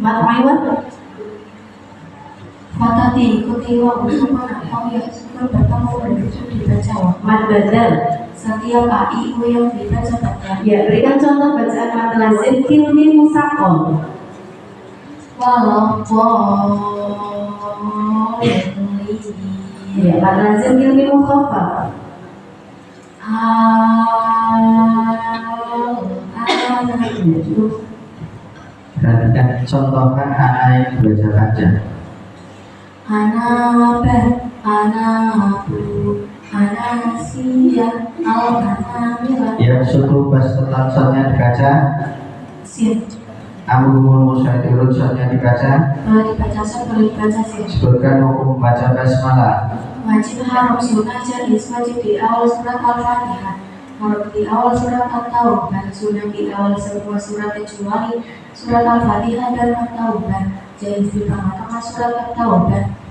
Mat Maiwan Fatati ikuti wa usupan atau yang suka bertemu dan itu dibaca. Mat Badal setiap aiu yang dibaca baca. Ya, berikan contoh bacaan mat lazim kilmi musakol. Ya, mat lazim kilmi mukhaffaf. Perhatikan contohkan anak yang dibaca saja. Anabat, anabu, anasiyah, al-anamila. Ya, suku bas langsungnya dibaca. Sin. Amrul musyadirun soalnya dibaca. Kalau dibaca sin, kalau dibaca sin. Sebutkan hukum baca basmalah. Wajib haram sunnah jadis wajib di awal surat Al-Fatihah. Haram di awal surat At-Taubah. Sunnah di awal semua surat kecuali surat Al-Fatihah dan At-Taubah. Jadi di tengah-tengah surat At-Taubah.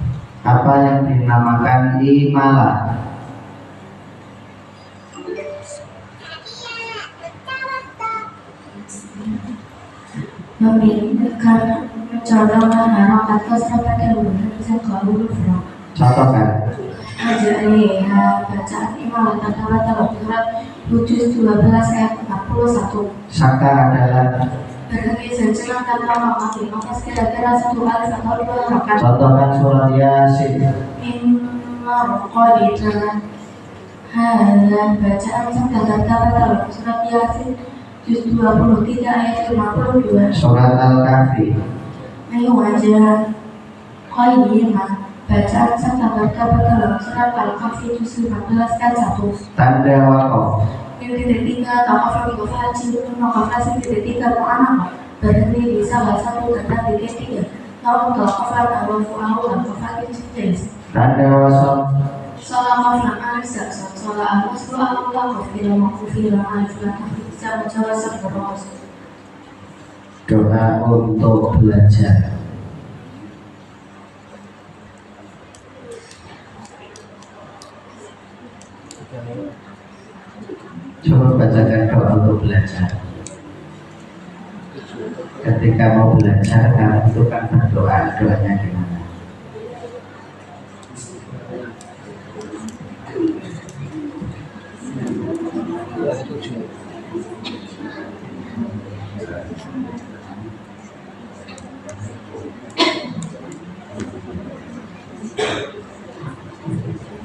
Apa yang dinamakan imalah? Memilihkan mencoba harokat kasrah dan bisa kalau Contohkan. Aja bacaan imalah kata-kata surat Hujuz 12 ayat 41. Saka adalah Berhenti sejenak tanpa mengambil nafas kira-kira 1 alif atau 2 rakaat. contohkan surat Yasin. Inna qadita hadza bacaan serta kata-kata surat Yasin juz 23 ayat 52. Surat Al-Kahfi. Ayo aja qayyimah bacaan serta kata-kata surat Al-Kahfi juz 15 ayat 1. Tanda wakaf. Yang titik 3 tawaf di haji mengkafasi titik 3 anak berhenti di salah satu kata titik 3 lalu tawaf tawafu dan kafati jenis Tanda wasaf. salam al-ansar salam al-masru al-Allah bila makufila al-fatah bisa menjawab seberos. Doa untuk belajar. Coba bacakan doa untuk belajar. Ketika mau belajar, kamu itu kan berdoa, doanya gimana?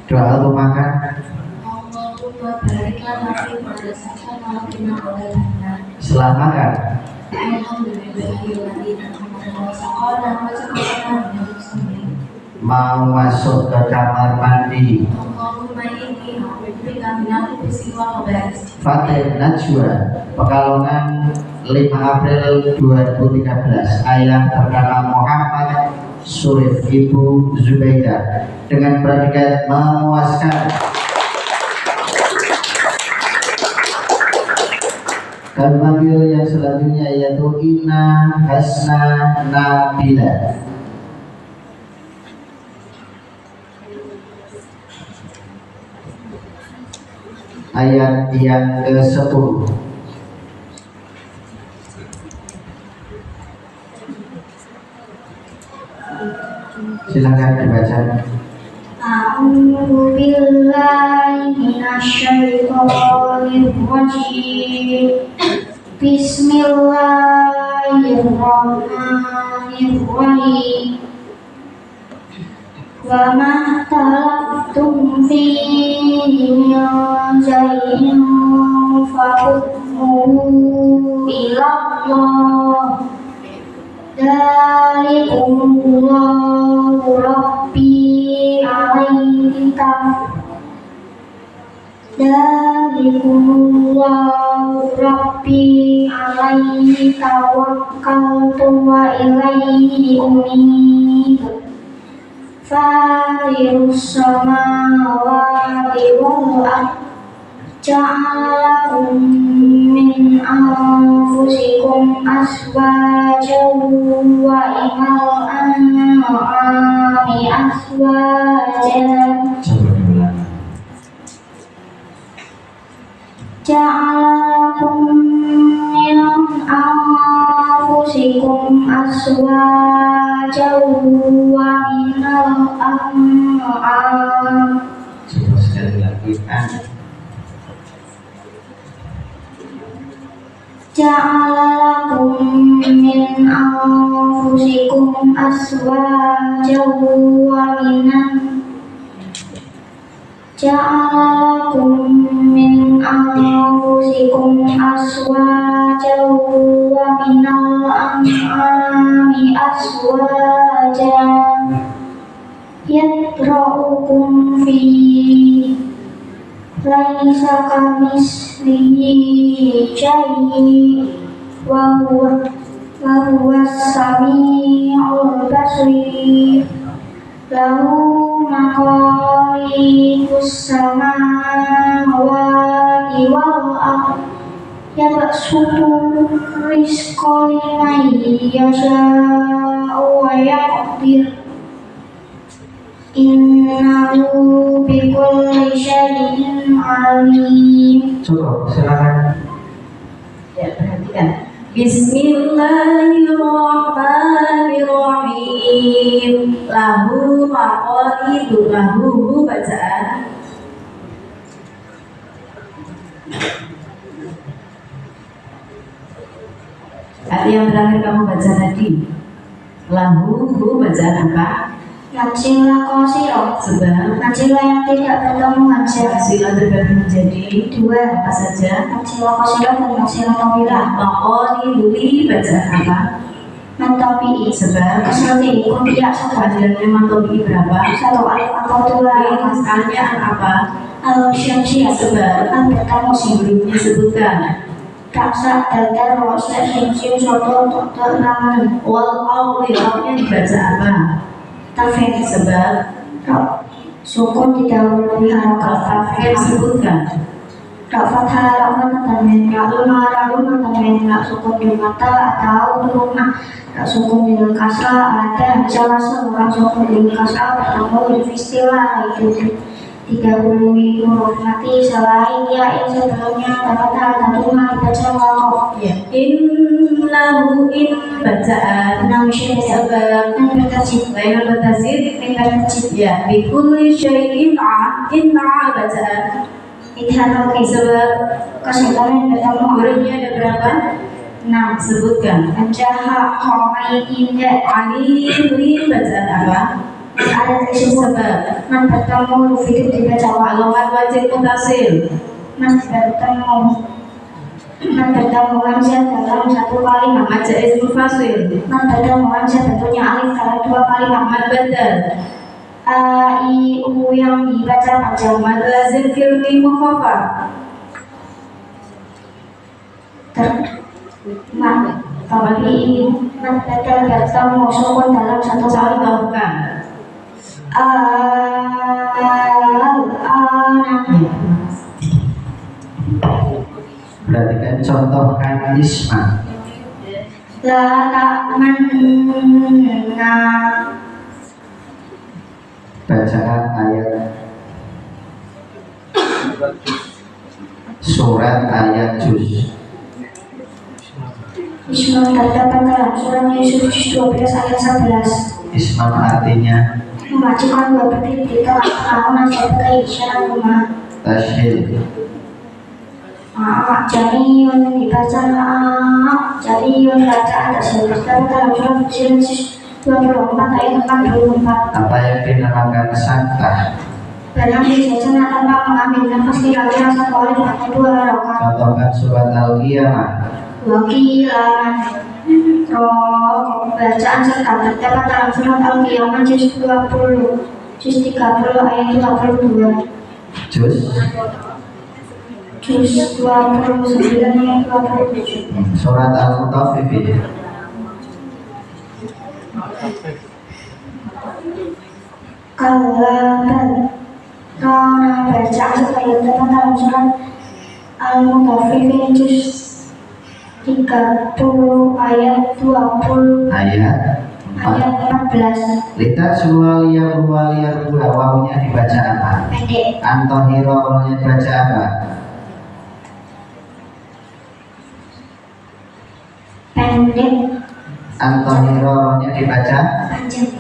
Doa untuk makan. Allahumma bariklah nasi pada saat malam oleh benar. Setelah makan. Mau masuk ke kamar mandi. Fatih Najwa Pekalongan 5 April 2013. Ayah bernama Muhammad Surif, Ibu Zubaidah, dengan predikat memuaskan. Kami panggil yang selanjutnya yaitu Ina Hasna Nabila. Ayat yang ke-10. Silakan dibaca. A'udzu billahi minasyaitonir rajim. Bismillahirrahmanirrahim. Wa ma talaqtum fihi min shay'in fahukmuhu ila Allah. Dzalikumullahu rabbi alaihi Dzalikumullahu rabbi alaihi tawakkaltu wa ilaihi unib. Fatirus samawati wal ardh ja'alakum min anfusikum azwajan wa minal an'ami azwajan ja'alakum min anfusikum aswajan wa minal an'am. Coba sekali lagi. Ja'ala lakum min anfusikum aswajan wa minan Ja'ala lakum min anfusikum aswajan wa minal an'ami aswajan yadra'ukum fi laisa kamislihi syai'un wa huwa as-sami'ul basir. Lahu maqalidus samawati wal ardh yabsutu rizqa liman yasha'u wa yaqdir. Innahu bikulli syai'in alim. Cukup, silakan. Ya, perhatikan. Bismillahirrahmanirrahim. Lahu maqalidu, lahu bacaan. Ada yang terakhir kamu baca tadi. Lahu bacaan apa? Najila qasiro, sebab najila yang tidak bertemu hamzah. Najila terbagi menjadi dua, apa saja? Najila qasiro dan najila tawila. Maqaliduli bacaan apa? Mantopi, sebab seperti ikut tidak sepadannya. Mantopi berapa? Satu alif atau dua. Misalnya apa? Al-syamsi, sebab kan bertemu sebelumnya sebutkan. Kaksa dadar rosa syamsi soto toto namun. Wal-awlirawnya dibaca apa? Tafhid, sebab sukun didahului harokat. Tafhid sebutkan. Fathah ramah tanmen, lalu tanmen, sukun di mata atau rumah, sukun dengan kasra ada salah seorang sukun dengan kasra bertemu di istilah itu didahului huruf mati selain ya yang sebelumnya dapat ada rumah dibaca wakof. Innahu in bacaan namanya sebab bertajid lain bertajid bertajid ya bikulli syai'in inna bacaan idhar sebab kesimpulan bertemu hurufnya ada berapa? 6. Sebutkan. Jaha qamai inda ali bacaan apa? Ada sebab man bertemu huruf itu dibaca alamat wajib mutasil. Man bertemu hamzah dalam satu kalimat. Baca ismul fasil. Man bertemu hamzah tentunya alif dalam dua kalimat. Mad badal. A I U yang dibaca panjang. Mad lazim firli mukhafaf. Tapi mad badal bertemu sukun dalam satu kalimat. Perhatikan contohkan isma. La ta'manna. Bacaan ayat surat ayat juz. Isma terdapat dalam surat Yusuf juz 12 ayat 11. Isma artinya Memajukan dua berdiri di tengah-tengah nasab ke isyarat rumah. tasyil. Jariun dibaca jariun bacaan tersebut dalam surat Yusuf 24 ayat 44. Apa yang dinamakan saktah? Dalam dijajan tanpa mengambil nafas kira-kira satu alif atau dua harokat. Contohkan surat Al-Qiyamah. Wakilan bacaan serta terdapat dalam surat Al-Qiyamah juz 20 juz 30 ayat 22 Juz juz 29 ayat 27. Surat Al-Mutaffifin. Kallaban karena bacaan serta terdapat dalam surat Al-Mutaffifin juz 30 ayat 20 Ayat 14. Lihat suwalia buwalia dua wawunya dibaca apa? Pendek. Antohiro wawunya dibaca apa? Pendek. Antoniro nya dibaca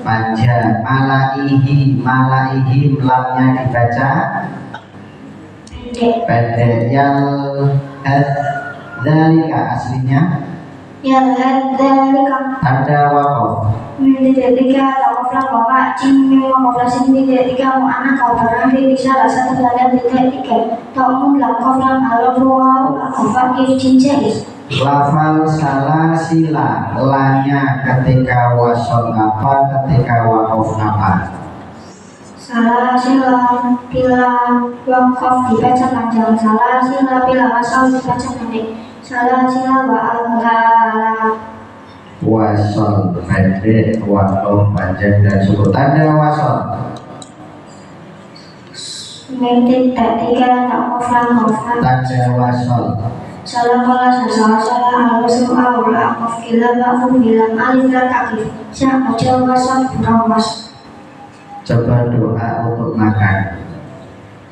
panjang. Malaihi lamnya dibaca pendek. Yal hadzalika aslinya ada wakaf. Ketika tawaflah bapak cing mengoperasi ketika mau anak kau pernah bisa rasa terhadap ketika tahu melakukan hal luar fakir cincin Lafal salasila lanya ketika wasol apa ketika wakaf apa? Salah sila bila wakaf dibaca panjang, salah sila bila wasol dibaca pendek, salah sila wa Wasol pendek, wakaf panjang dan suku tanda wasol. Mentik tiga tak kofran Tanda wasol. salah salah harus awal wakaf kila wakaf bilang alif dan takif siapa coba wasol berawas. Coba doa untuk makan.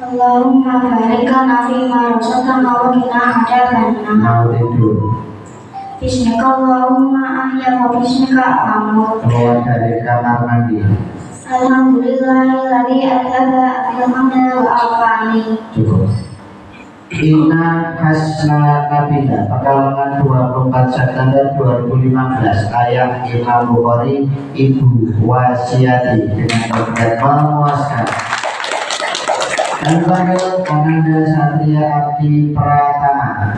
Allahumma barik lana fi ma razaqtana wa qina adzabannar. Mau tidur. Bismika Allahumma ahya wa bismika amut. Keluar dari kamar mandi. Alhamdulillahilladzi adhaba al-hamda wa afani. Cukup. Inna Hasna Nabila Pekalongan 24 September 2015 ayat Imam Bukhari Ibu Wasiati dengan terkait memuaskan dan panggil Komandan Satria Abdi Pratama.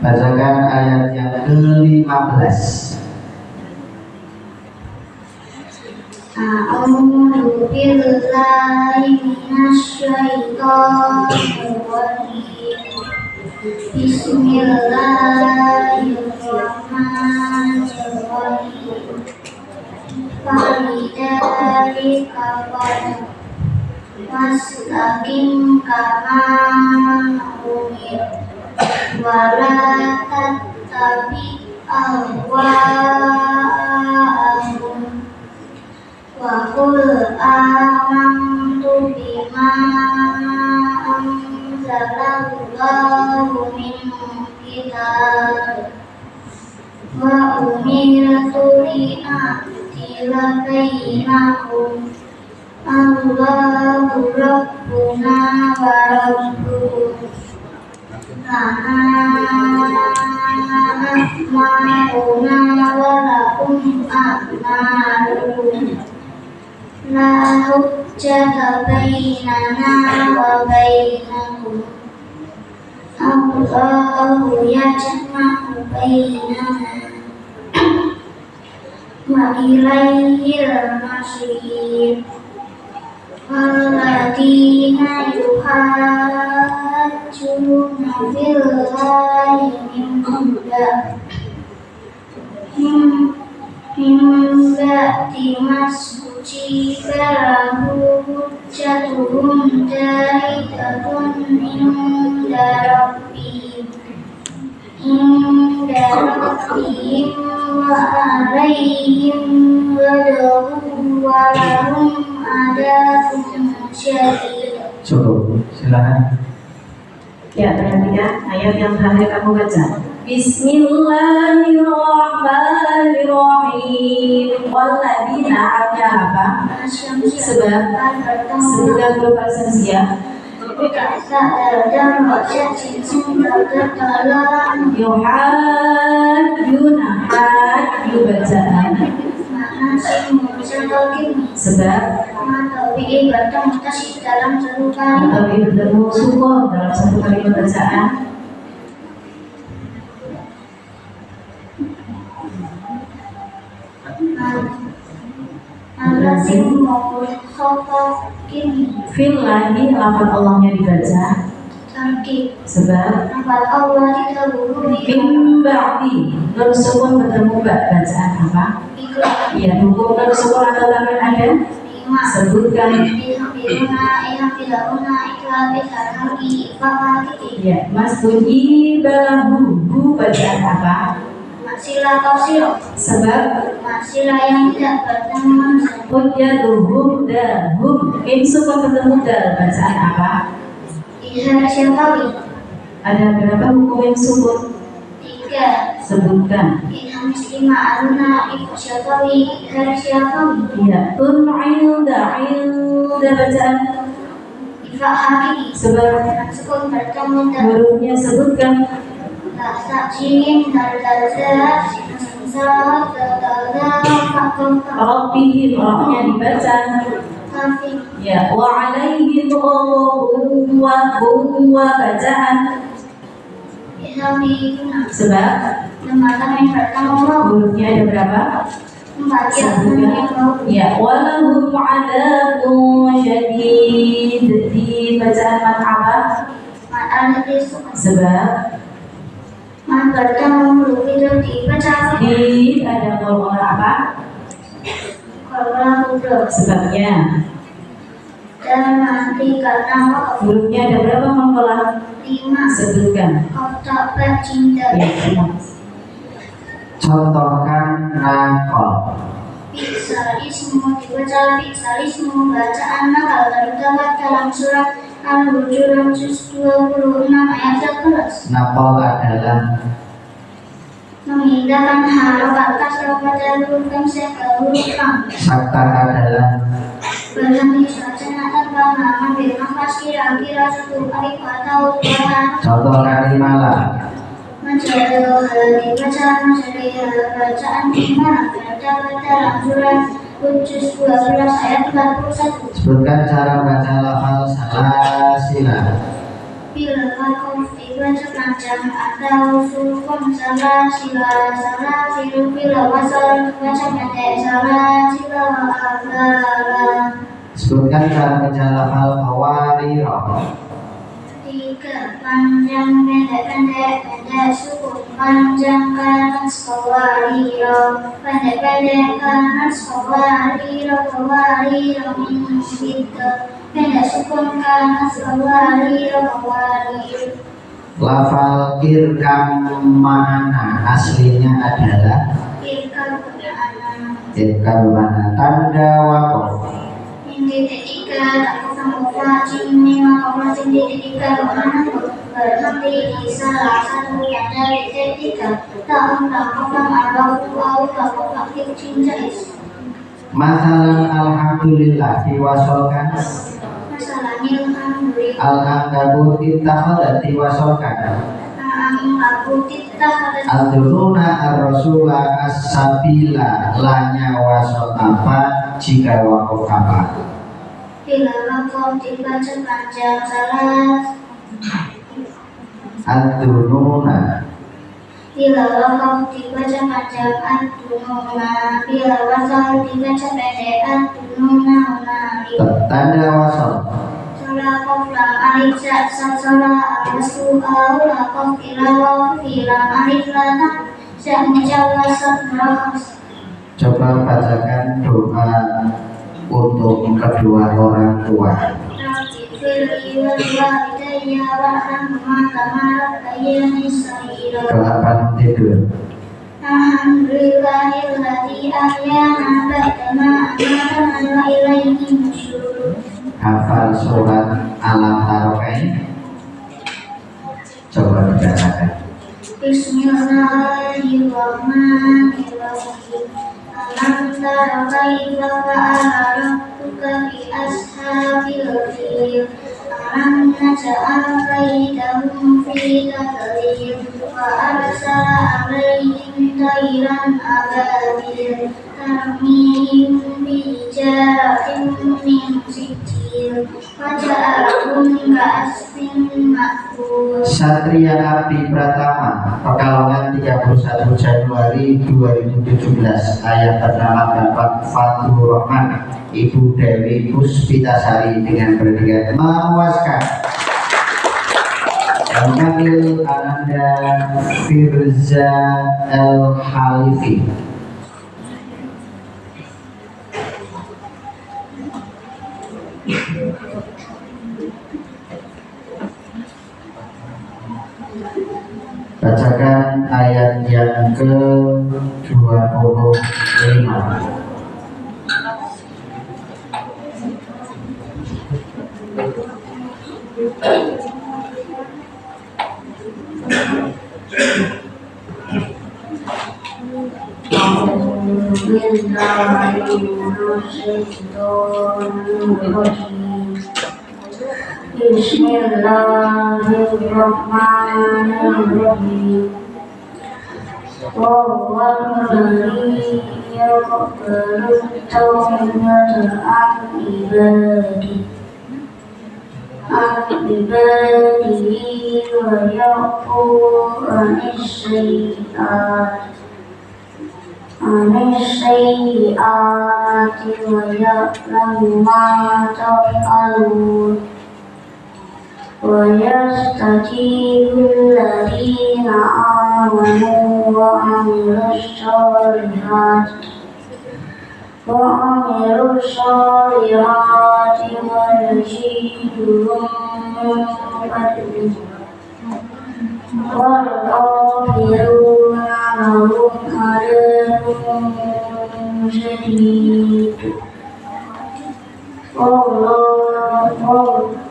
Bacakan ayat yang ke-15. A'udzu billahi minasy syaithanir rajim. Bismillahirrahmanirrahim. Falidzalika fastaqim kama umir wala tattabi ahwa'ahum wa qul amantu bima anzalallahu min kitab wa umirtu li'adila bainakum Allahu Rabbuna wa Rabbukum A'maluna wa lakum a'malukum La hujjata bainana wa bainakum Allahu yajma'u bainana wa ilaihil masir Walladzina yuhajjuna fillahi min ba'di masjiba lahu hujjatuhum jahidatun inda rabbihim wa alaihim ghadabun wa lahum adabun syadid. Cukup, silakan. Ya, perhatikan ayat yang terakhir kamu baca. Bismillahirrahmanirrahim. Walladzina artinya apa? Sebab sebulan berupa Syamsiah. Yuhajjuna hajju bacaan. Sebab atau bertemu sukun dalam satu kalimat bacaan. Fillahi lafaz Allahnya dibaca. Sebab min ba'di nun sukun bertemu bacaan apa? Ya, hukum nun sukun atau tangan ada? Sebutkan. Ya, mas bunyi balahu bacaan apa? Masilah kosir. Sebab masilah yang tidak berteman Hujjatuhum dahum. Mim sukun bertemu dal. Bacaan apa? Izhar syafawi. Ada berapa hukum mim sukun? 3. Sebutkan. Ilham muslimah aluna ibu syafawi. Izhar syafawi. Iya. Ilda bacaan. Ifa hakiki. Sebab Sukun bertemu dal. hurufnya sebutkan. Tak jim dalzat sinsa dalzat fakum Rabbihim, ra'nya dibaca. kafi. Ya, wa alaihim wa bacaan. Ilhamina. Sebab Lembaga yang bertanggung hurufnya ada berapa? 4. Sebutkan. Ya, walahum adabun syadid. Di bacaan mat apa? Ma'al disukun. Sebab Man bertanggung itu dibaca. di ada golongan apa? Kalau udah Sebabnya dan nanti karena waktu hurufnya ada berapa mengkolah? 5. Sebutkan. Kau tak cinta. Ya, semua. Contohkan nakol. Bisalismu dibaca. Bisalismu bacaan nakal terdapat dalam surat Al-Hujurat juz 26 ayat 11. Nakol adalah Memindahkan harokat kasrah pada huruf hamzah ke huruf lam. sakta adalah Berhenti saja tanpa mengambil nafas kira-kira 1 alif atau 2. contoh kalimalah. Menjadi dibaca menjadi bacaan dimana terdapat dalam surat juz 12 ayat 41. Sebutkan cara baca lafal salasila. Bila kau dibaca panjang atau sukun salah silu bila wasal baca pendek salah sila agara. Sebutkan cara baca lafal kawariro. 3. Panjang pendek sukun panjang kanan kawariro pendek kanan kawariro min gitu pendek sukun kanan kawariro. Lafal irkam mana aslinya adalah irkam mana tanda wakof. Berhenti di salah satu yang dari ketika tahun Masalah alhamdulillah diwasolkan. masalahnya alhamdulillah Al-ankabut ittakhadhat diwasolkan. Al-duruna ar-rasula as-sabila lanya wasol apa jika wakof apa. bila wakaf dibaca panjang salah. Al-duruna Bila wakaf dibaca panjang ad-dununa. Bila wasal dibaca pendek ad-dununa. tanda wasol. Sola kof lam alif za sola al-masu aula kof ila waf lam alif lana za mujawasat merahas. Coba bacakan doa untuk kedua orang tua. Rabbi firli wal walidayya warhamhuma kama rabbayani shaghira. Doa bangun tidur. Alhamdulillahilladzi ahyana ba'dama amatana wa ilaihi nusyur. Hafal surat Al-Tarokain. Coba dibacakan. Bismillahirrahmanirrahim. Alam tara kaifa fa'ala rabbuka bi ashabil fil. Alam naj'al kaidahum fi tadlil wa arsala 'alaihim tayran ababil tarmihim bi hijaratin min sijil wa ja'alahum ka'asfin ma'kul. Satria Api Pratama, Pekalongan 31 Januari 2017. Ayat pertama Bapak Fathur Rahman, Ibu Dewi Puspitasari dengan predikat memuaskan. Memanggil Ananda Firza El Khalifi. Bacakan ayat yang ke-25. Bismillahirrahmanirrahim. Walladzi yaqbalu tawbata an ibadihi wa ya'fu anis-sayyi'ati wa ya'lamu ma taf'alun wa yastajibu alladhina amanu wa amilus solihati wa yazidhum min fadlihi wal kafiruna lahum adzabun syadid.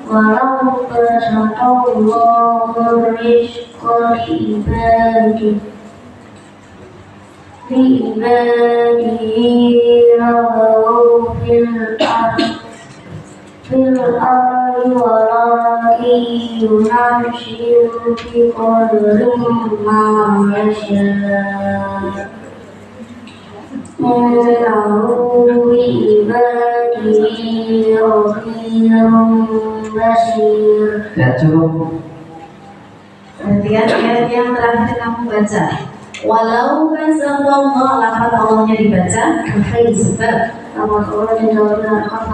Walau basatallahu rizqa li'ibadihi laghaw fil ardi walakin yunazzilu biqadarin ma yasha'. Innahu bi'ibadihi khabirun basir. Ya cukup. Kemudian ayat yang terakhir kamu baca. Walau basatallah, lafaz Allahnya dibaca kafir sebab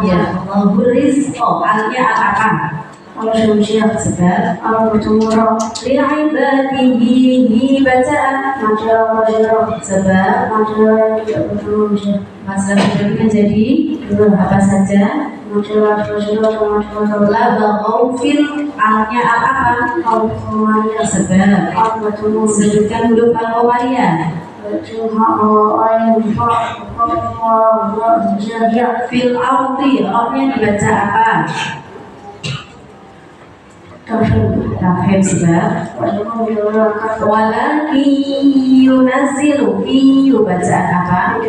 ya Allahu rizqa, artinya apa? Sebab Allah bertumurah li'ibadihi bacaan sebab masalah berikutnya jadi apa saja la baghaw fil artinya apa? Sebab sebutkan huruf al-qamariyah fil ardi, artinya dibaca apa? Tafhim sebab walaki yunazzilu iyu bacaan apa?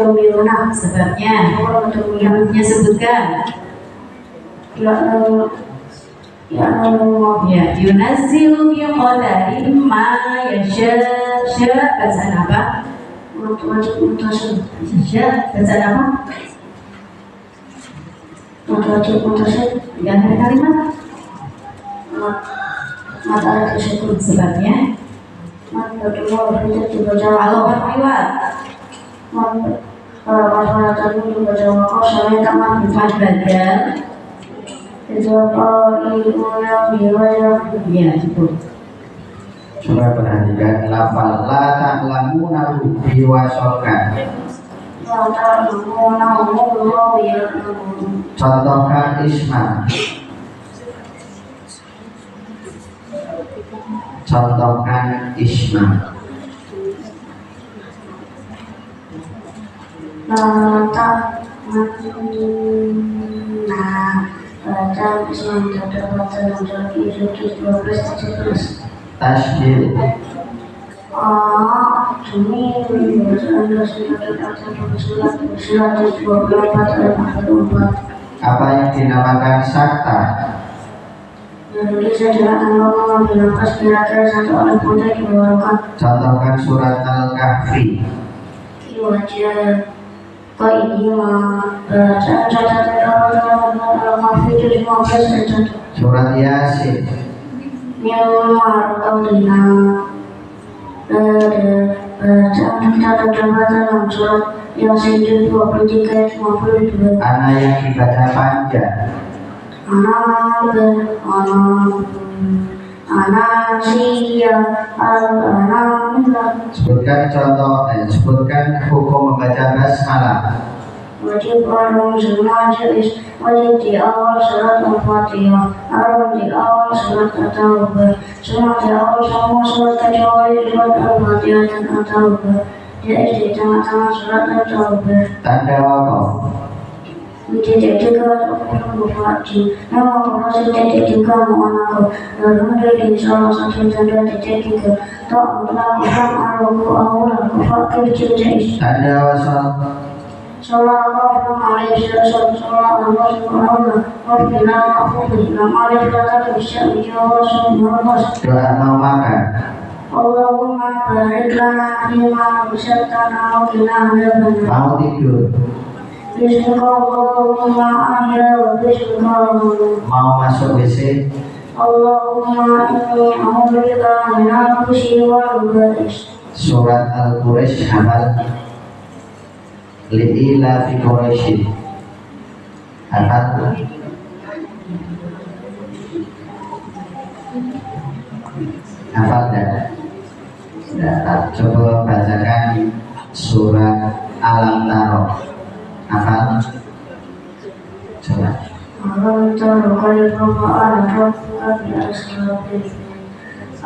Sebabnya hurufnya sebutkan ya yunazzilu biqadarin ma yasha. Bacaan apa? Bacaan apa? Yang ada kalimat mata tersebut sebabnya kalau berlewat ya cukup. Coba perhatikan lafal la ta'lamuna biwasolkan. Contohkan isma. Contohkan isma. Tashdid. Apa yang dinamakan sakta? Contohkan surat Al-Kahfi. Surat Yasin. Anak yang dibaca panjang. Sebutkan contoh, sebutkan hukum membaca basmalah. Wajib di awal surat Al-Fatihah, haram di awal surat At-Taubah, sunat di awal semua surat kecuali surat Al-Fatihah dan At-Taubah, jaiz di tengah-tengah surat At-Taubah. Tanda wakaf. Menjadi juga berwajib. Memang proses jadi juga mengenal lalu dari salah satu tanda jadi juga tak melakukan awal fakir jenis. Ada wasal. Sallallahu alaihi wasallam sallallahu alaihi wasallam wabila wabila alaihi wasallam bisa Doa mau makan. Allahumma barik lana fima razaqtana wa qina adzabannar. Mau tidur. Bismillahirrahmanirrahim. Ahya wa bismillah. Mau masuk WC. Allahumma inni a'udzubika min al-khusyu'i wal baris. Surat Al-Quraisy hafal. Li'ila fi Quraisy. Hafal. Hafal dah. Sudah, coba bacakan surat Alam Taro. Hafal. Coba. Alam tara kaifa fa'ala rabbuka bi ashabil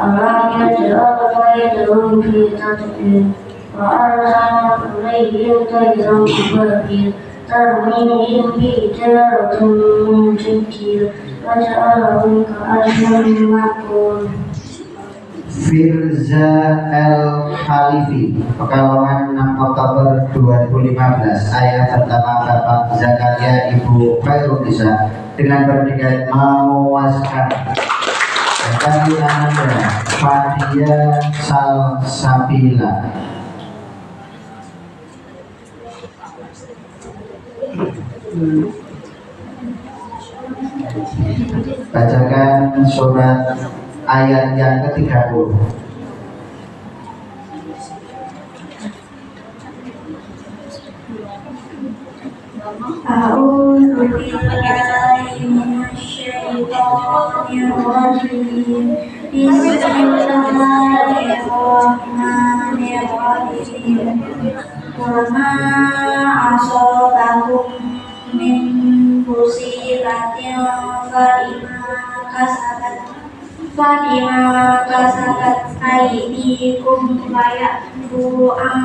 alam yaj'al kaydahum fi tadbir wa arsala 'alayhim tayran ababil tarmihim bi hijaratin min sijil wa ja'alahum ka'asfin ma'kul. Firza Al-Khalifi, Pekalongan 6 Oktober 2015. Ayah pertama Bapak Zakaria Ibu Khairunisa dengan predikat memuaskan. Dan kami Anda Fadia Salsabila. Bacakan surat ayat yang ke-30. A'udzu billahi minasyaitonir rajim. Bismillahirrahmanirrahim. Wa ma asabakum min musibatin Fadima kasabat aydikum fayafu an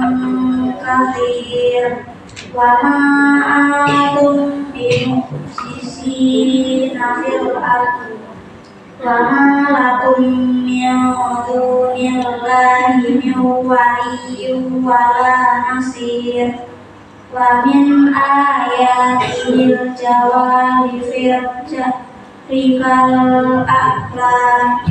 kathir wa ma antum bimu'jizina fil ardh wa ma lakum min dunillahi min waliyyin wa la nasir wa min ayatil jawari rikal aklam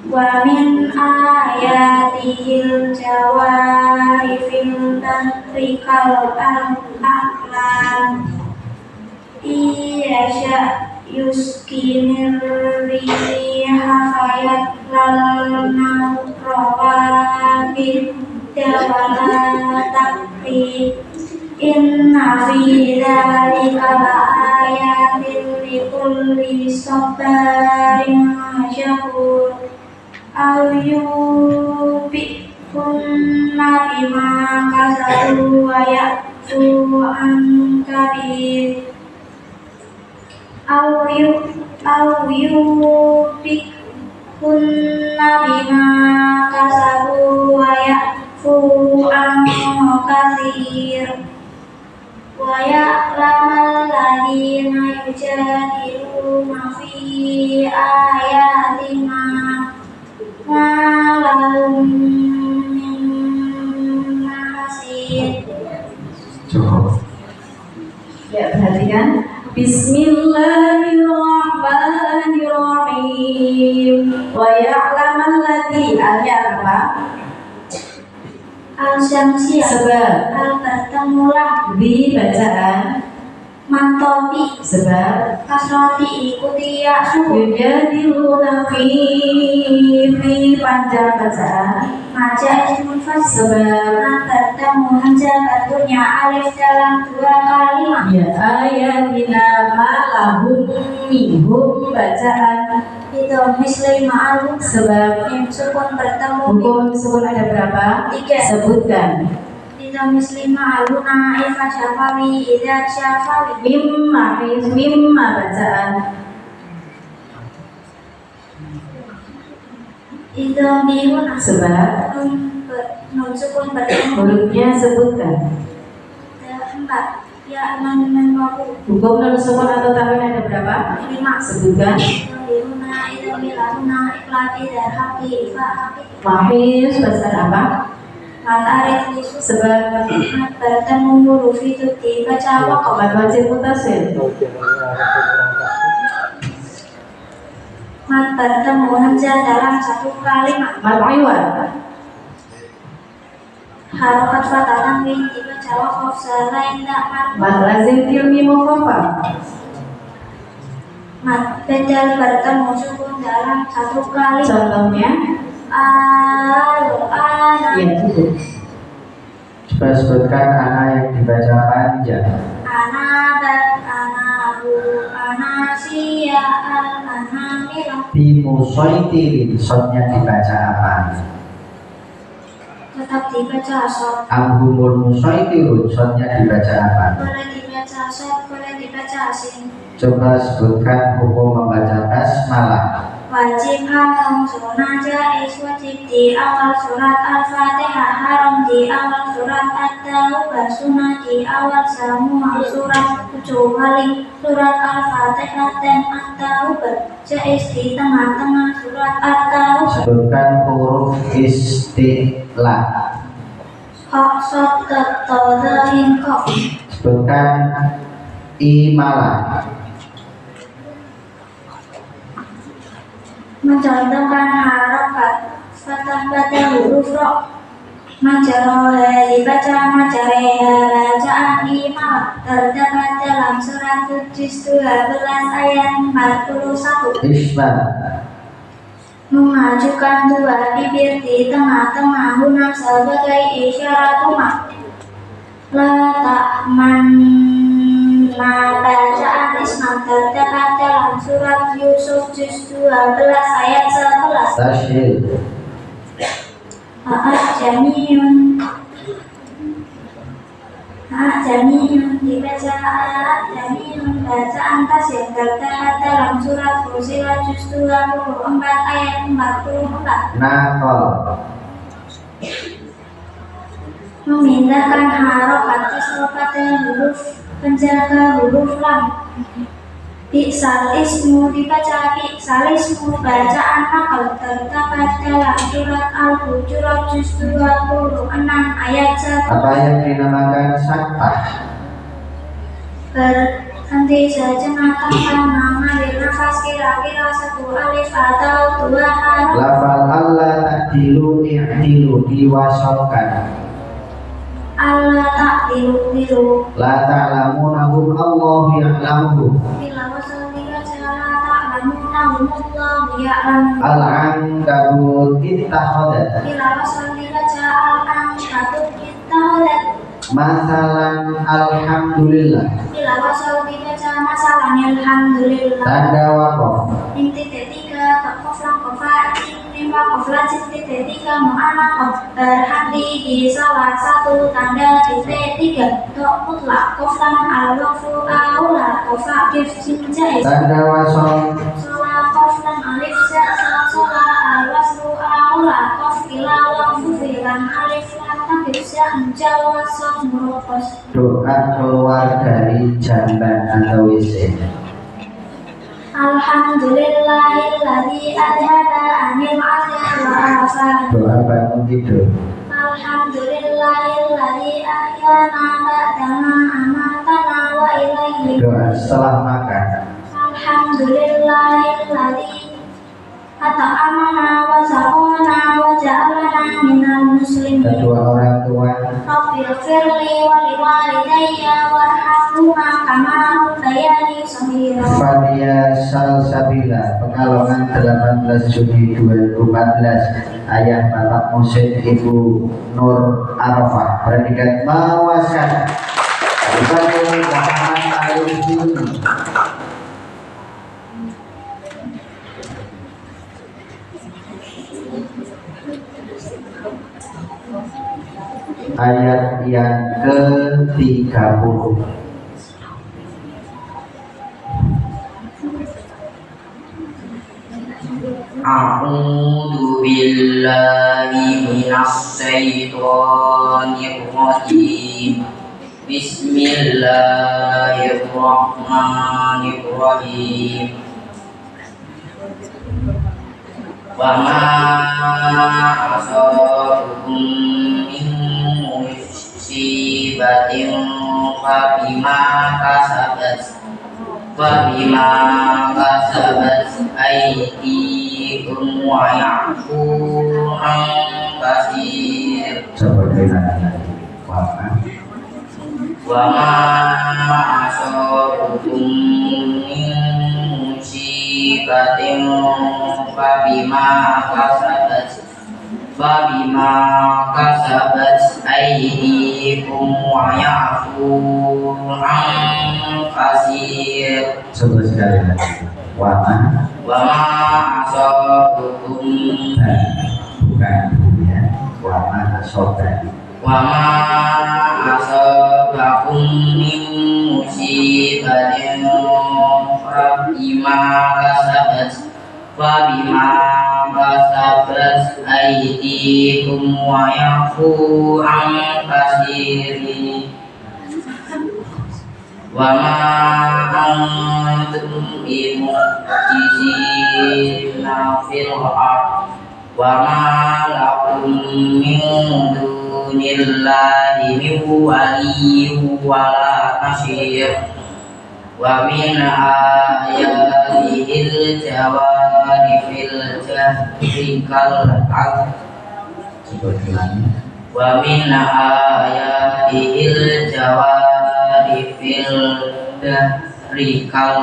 wa min ayatil jawari fil rikal aklam iyasha yuskinir riha fayat lal rawakib dawala takri inna fi dzalika laayatin likulli sabarin syakur aw yubikunna bima kasabu wa ya'fu an kabir aw yubikunna bima kasabu wa ya'fu an kathir wa ya'lamal ladina yujadiluna fi ayatina ma lahum min nasir. Cukup. Ya, perhatikan. Bismillahirrahmanirrahim. Wa ya'lamal ladzi apa? Al-Syamsiyah. Sebab Al-Bartamulah. di bacaan Mantopi. sebab Kasroti ikuti ya suhu. yujadiluna fi panjang bacaan Maja ismun fasih. sebab Bertemu hanja batunya alif dalam dua kalimat. ya ayatina malahum minhum bacaan Itu misli ma'alum. sebab Sukun bertemu. hukum sukun ada berapa? 3. Sebutkan. Itu misli ma'aluna ifa syafawi idza syafawi. Mimma bacaan Itu bihun sebab nun sukun bertemu. hurufnya sebutkan. 4. Ya man wabu. Hukum non sukun atau tanwin ada berapa? 5. Sebutkan. Yuna ida milahuna iklati dan haki ifa haki. Mahis bahasa apa? Matarik lisu Sebab bertemu huruf itu dibaca wakaf. obat wajib mutasil. Bertemu hamzah dalam satu kalimat. Mat iwan. Harokat fathah tanwin dibaca wakaf selain tak Mat lazim tilmi mukhaffaf. Mat bedal bertemu sukun dalam satu kalimat. Contohnya Al-ana ya cukup. Coba sebutkan anak yang dibaca panjang. anabat anahu anasiya al-anamila. Bimusoitirin, shotnya dibaca apa? Tetap dibaca sod. Amhumul musoitirun, shotnya dibaca apa? Boleh dibaca sod, boleh dibaca asin. Coba sebutkan hukum membaca basmalah. Wajib haram sunnah jaiz, wajib di awal surat Al-Fatihah, haram di awal surat At-Taubah, sunnah di awal semua surat kecuali surat Al-Fatihah dan At-Taubah, jaiz di tengah-tengah surat At-Taubah. Sebutkan huruf istilah. Kok sod tatodahin kok. Sebutkan imalah. Mencontohkan harokat fathah pada huruf ro. Majaroha dibaca majareha, bacaan imal terdapat dalam surat Juz 12 ayat 41. Isbah. Memajukan dua bibir di tengah-tengah huna sebagai isyarat umat. Letakman bacaan isma terdapat dalam surat Yusuf Juz 12 ayat 11. Tasyil. Jamiun dibaca jamiun, bacaan tasyil terdapat dalam surat Fussilat Juz 24 ayat 44. Nakol. Memindahkan harokat kasroh pada huruf penjaga huruf lam. Bi'sal ismu dibaca bi'sal ismu, bacaan nakal terdapat dalam surat Al-Hujurat Juz 26 ayat 1. Apa yang dinamakan saktah? Berhenti sejenak tanpa mengambil nafas, kira-kira 1 alif atau 2 harf. Lafal Allah ta'dilu i'dilu, diwasalkan. Allah tak tilu. La ta'lamunahum Allahu ya'lamuhum. Bila wasal dibaca la ta'lamunahum Allahu ya'lamu. Al-ankabut ittahadat. Bila wasal dibaca al-ankabut ittahadat. Masalan alhamdulillah. Bila wasal dibaca masalan alhamdulillah. Tanda waqaf. Inti ketiga koflan kofa mimma koflan titik tiga mu'anaqah, berhenti di salah satu tanda titik tiga. Tok mutlak koflan al-waqfu aula kofa kif jaiz. Tanda wasol. Sola koflan alif sa sola al-wasfu aula kof ila waqfu filan alif lam takif sa jawa sof murokos. Doa keluar dari jamban atau WC. Alhamdulillahilladzi adhaba anil adha wa afan. Doa bangun tidur. Alhamdulillahilladzi ahyana ba'dama amatana wa ilaihi. Doa setelah makan. Alhamdulillahilladzi at'amana wa saqana wa ja'alana minal muslimin. Kedua orang tua. Rabbil firli wa liwalidayya warhamhuma kama rabbayani shaghira. Fadia Salsabila, Pekalongan 18 Juni 2014. Ayah bapak Musin Ibu Nur Arafah. Predikat mawasan. Ibu Muhammad Al-Juni. Ayat yang ke-30. A'udzu billahi minasy syaithanir rajim. Bismillahirrahmanirrahim. Wa ma asabakum min musibatin fabima kasabat aydikum wa ya'fu an katsir. Wa ma asabakum min musibatin fabima kasabat aydikum wa ya'fu an katsir. Coba sekali lagi. Wa ma asabakum bukan ya. Wa ma asabakum min musibatin fabima kasabat aydikum wa ya'fu an katsirin. Wa ma antum bimu'jizina fil ardh wa ma lakum min dunillahi min waliyyin wa la nasir. Wa min ayatihil jawari fil jahri kal wa min ayatihil jawari fil jahri kal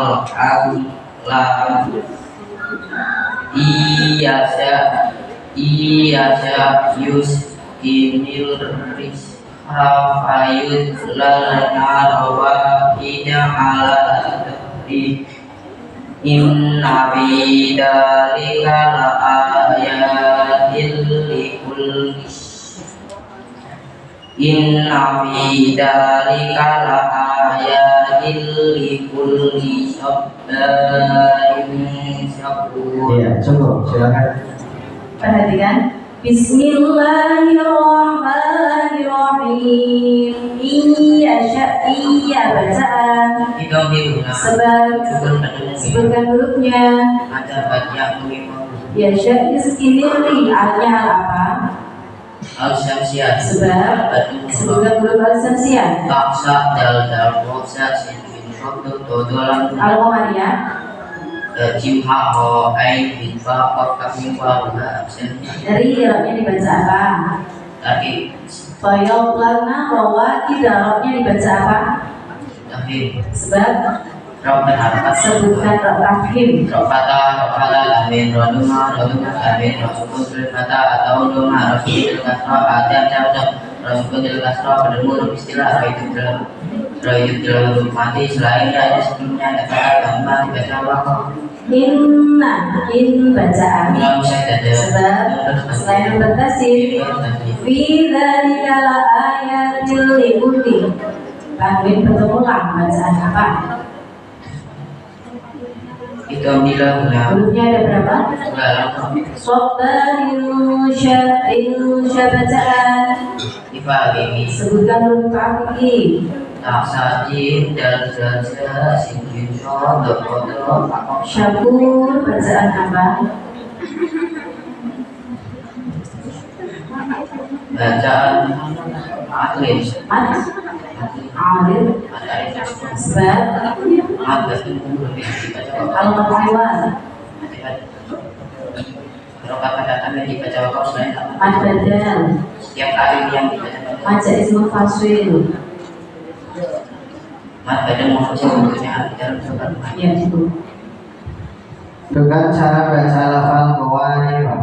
iyasya yuskinil ris hafayut lana wahida ala dhri inna fi dhalika la ayatin likulli sabarin syakur. Iya, cukup, silakan. Perhatikan. Bismillahirrahmanirrahim. Iya bacaan. Sebutkan hurufnya. Ya syak iskiniri artinya apa? Al-Syamsiyah. Sebab sebutkan huruf al-syamsiyah. Taksa dal rosa sin foto todolan Al-Qamariyah. Jimha ho ain bitfa qaf kaf mim wa absen. Dari i'rabnya dibaca apa? Tadi Fayaqlana bahwa i'rabnya dibaca apa? tafhim. Sebab Rob dan harakat. sebutkan tafhim. Rofata amin roduma amin rosukun sulfata atau doma rosukun kasro ada rosukun kasro pada mulut istilah roh itu dalam mati selainnya ada sebelumnya ada kata gambar dibaca wakaf. Inna bacaan. Nggak bisa ada. Sebab selain bertasir fi dzalika la ayatil likulli. Tanwin bertemulang bacaan apa? Itu alhamdulillah benar. Hurufnya ada berapa? Benar. Insya bacaan. Difahami. Sebutkan huruf kaki. Taksajin dan jaza sinjin shodok kodok Syakur bacaan apa? bacaan atlet Alir. Sebab kalau ketahuan kalau kata-kata yang dibaca wakaf selain Al-Badal. setiap kali yang dibaca Maja ismu faswil. mat badan maksudnya bentuknya dalam surat Ya itu. Dengan cara baca lafal qawariro.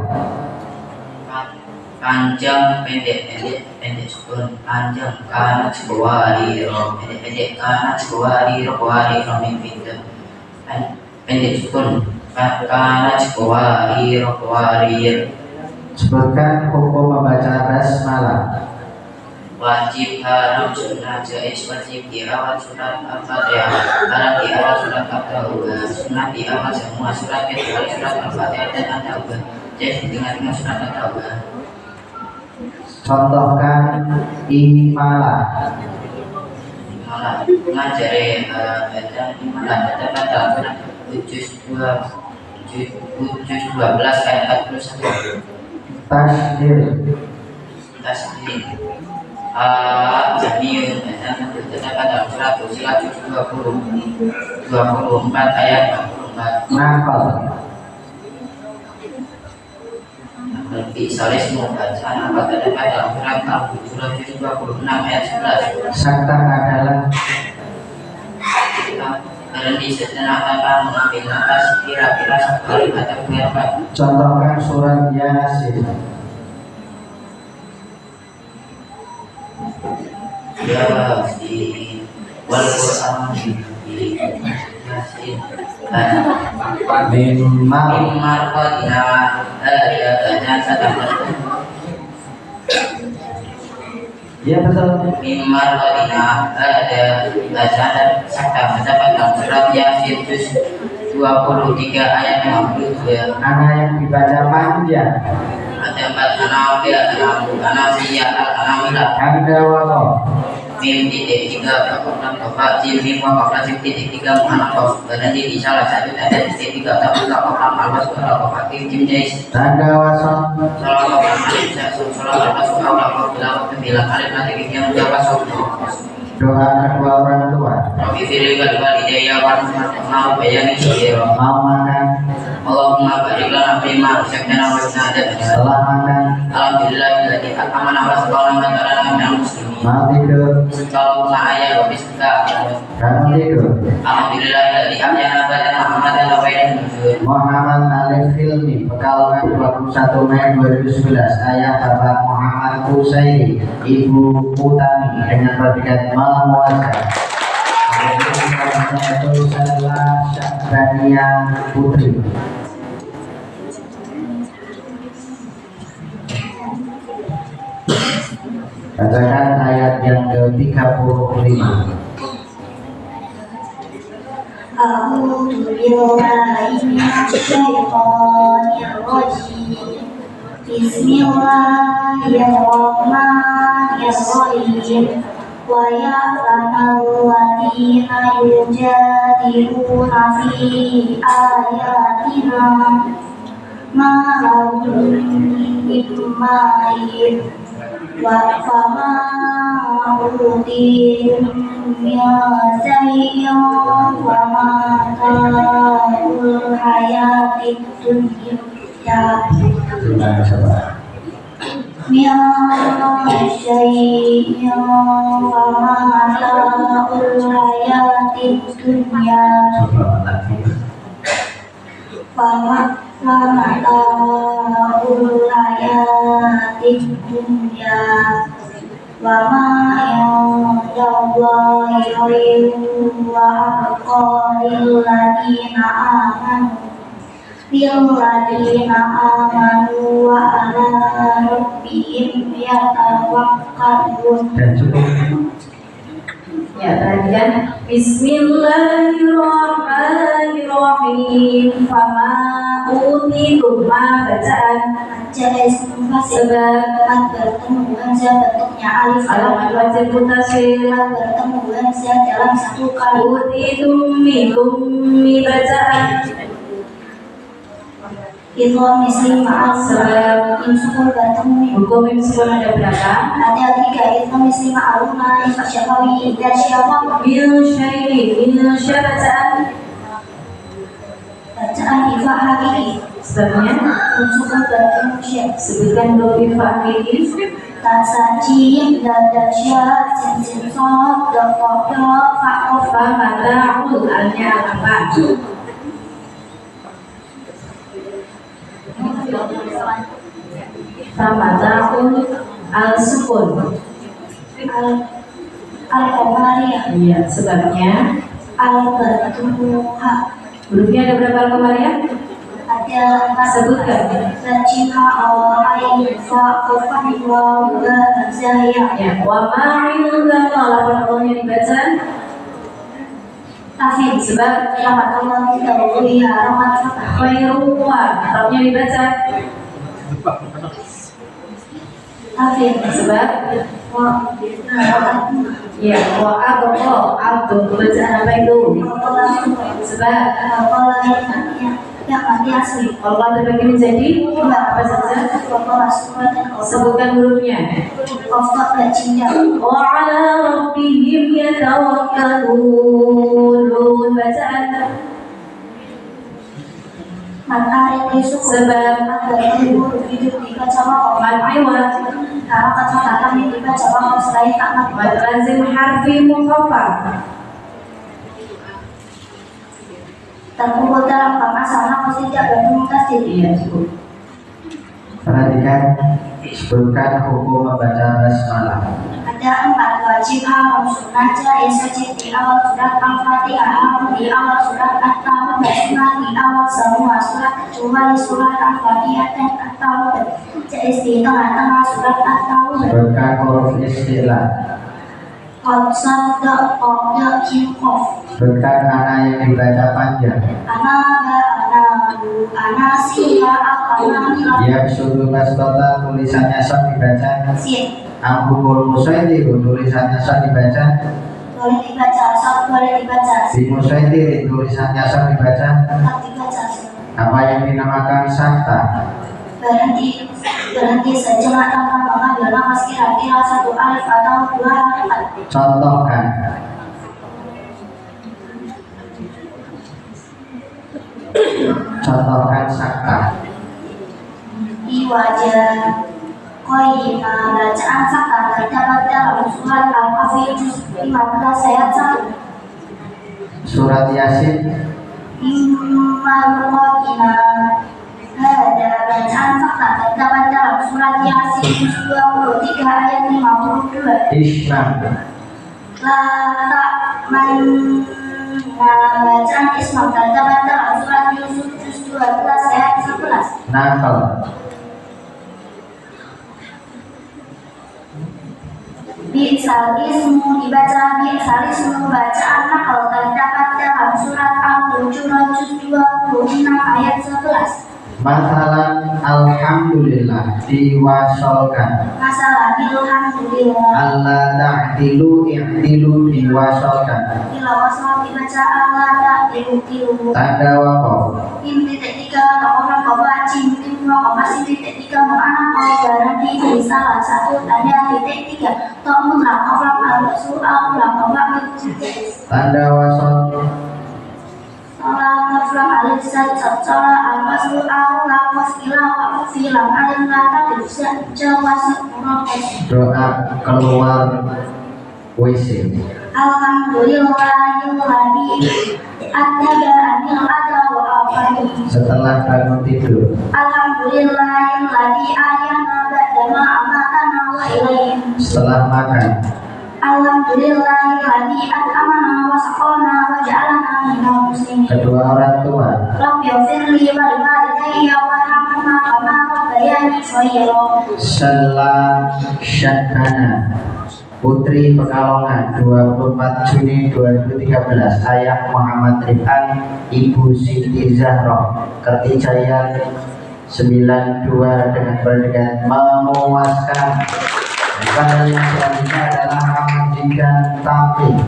Panjang pendek sukun panjang kanat qawariro pendek kanat qawariro min pintu pendek sukun kanat qawariro. Sebutkan hukum membaca basmalah. Wajib, haram, sunnah, jaiz, wajib di awal surat Al-Fatihah, haram di awal surat Al-Tawbah, sunnah di awal semua surat kecuali surat Al-Fatihah dan Al-Tawbah, jaiz di tengah-tengah surat Al-Tawbah. Contohkan imalah. ngajari baca gimana baca Al-Quran juz 12 ayat 41. Tasdir. Tasbih Jamiun dan terdapat dalam surat Fussilat juz 24 ayat 44. Nakal. Lebih salismu bacaan apa terdapat dalam surat Al-Hujurat juz 26 ayat 11. Sakta adalah Berhenti sejenak tanpa mengambil nafas kira-kira sekali atau berapa. contohkan surat Yasin. Yasin wal Qur'an Yasin Mimar qadina ada banyak sedang Ya betul. Mimar qadina ada bacaan sakta mendapat dalam surat Yasin juz 23 ayat 52. Anak yang dibaca panjang. Ada 4 anabil, anasiyah, al-anamilah. Ada walau. Mim titik 3 bapak jim mim bapak jim titik 3 mu'anaqah. Berarti di salah satu ada titik 3 tapi bapak alwas bapak jim jais. Tanda wason. Salah bapak alif salah bapak bapak bilang alif nanti kita menjawab soal. Doa kedua orang tua. Rabbi firli wal walidayya warhamhuma bayani sira. Mau makan. Allahumma barik lana fima razaqtana wa qina adzabannar. Setelah makan. Alhamdulillahilladzi at'amana wa saqana wa ja'alana minal muslimin. Mau tidur. Allahumma ayya wa bismika. Kamu tidur. Alhamdulillahilladzi ahyana ba'da Muhammadan wa ilaihi nusyur. Muhammad Alif Hilmi Pekalongan 21 Mei 2011. Ayah Bapak Muhammad Husaini, Ibu Utami dengan predikat malam wajah. Salah Syakbania Putri. Bacakan ayat yang ke-35. A'udzu billahi minasyaitonir rajim. Bismillahirrahmanirrahim. Wa ya'lamu alladziina yujadiluna fi ayatina ma lahum min mahir wa fama utitum min shay'in wa mata'ul hayatid dunya syai'in wa mata'ul hayatid dunya mata'ul hayatid dunya wa ma indallahi khairun wa abqa lil ladina amanu wa ala rabbihim yatawakkalun. Dan cukup. Ya, perhatikan. Bismillahirrahmanirrahim. Fama utitum ma bacaan sebab bertemu hamzah bentuknya alif Alamat wajib mutasil bertemu hamzah dalam satu kali. utitum mi bacaan Itu misli ma'al sebab insukul bertemu hukum imsukun ada berapa? ada 3. Itu misli ma'aluna syafawi dan syafaq Min syai bacaan ifa hakiki sebabnya insukul bertemu syaf sebutkan dobi fa'ili tasajim dan dasyat sin sod dan kodo fa'of fa mata'ul alnya apa? Sama ta'ul al sukun al-qamariyah iya sebabnya al-bertemu hak hurufnya ada berapa al-qamariyah? ada 4 Sebutkan. Sajimha ain fa qafan wa zaya Ya, wa ma'il dan lapan awalnya dibaca tafid sebab rahmat Allah tidak boleh rahmat fatah khairu wa awalnya dibaca tafid sebab wa rahmat Ya, wa abqa bacaan apa itu? Sebab Allah terbagi menjadi apa saja? Sebutkan hurufnya. Wa ala rabbihim yatawakkalun. Bacaan sebab mad lazim harfi mukhaffaf. Terkumpul dalam pemasangan tidak bermutasi. Iya, cukup. Perhatikan, sebutkan hukum membaca basmalah. Ada 4 wajib haram sunnah jaiz wajib di awal surat Al-Fatihah, haram di awal surat At-Tawbah, sunnah di awal semua surat kecuali surat Al-Fatihah dan At-Tawbah, jaiz di tengah-tengah surat At-Tawbah. Sebutkan huruf istilah. Qad sadda qad qaf. Sebutkan mana yang dibaca panjang. Ana siya akana Ya suruh bastota tulisannya sah dibaca. sin. Ambukul musaidir tulisannya sah dibaca. Boleh dibaca, sab boleh dibaca, Di musaidir tulisannya sah dibaca. tak dibaca. Apa yang dinamakan sakta? Berhenti sejenak tanpa mengambil nafas kira-kira 1 alif atau 2 harakat. Contohkan. Contohkan sakta. Iwajah Qayyimah bacaan sakta terdapat dalam surat Al-Kahfi juz 15 ayat 1. Surat Yasin. Immal Qayyimah ada bacaan sakta terdapat dalam surat Yasin juz 23 ayat 52. Islam. La ta'man bacaan Islam terdapat dalam surat Yusuf juz 12 ayat 11. Nakal. Bi'sal ismu dibaca bi'sal ismu bacaan nakal terdapat dalam surat Al-Hujurat juz 26 ayat 11. Masalah alhamdulillah diwasolkan. Masalah alhamdulillah Allah ta'dilu i'dilu diwasolkan. bila wasal dibaca Allah ta'dilu Tanda wakaf. Im titik 3 tokoh koba cim tim masih titik 3 menganak pelajaran di salah satu tanda titik 3 tok mutlak kolam al-rasul al-koba Tanda wasol. Salam naflam alif salah al-rasul al-lakos ilah filam alim lata bisa jawab proses. Doa keluar WC. Alhamdulillahilladzi ataba anil adha wa afani. Setelah bangun tidur. Alhamdulillahilladzi ahyana ba'da ma amatana wa ilaihi. Setelah makan. Alhamdulillahilladzi at'amana wa saqana wa ja'alana minal muslimin. Kedua orang tua. Rabbighfirli wa liwalidayya warhamhuma kama rabbayani shaghira. Selam Syakana Putri Pekalongan 24 Juni 2013. Ayah Muhammad Rifan, Ibu Siti Zahra Kertijaya 92 dengan predikat memuaskan. Dan yang selanjutnya adalah Ahmad Dikan Tampil.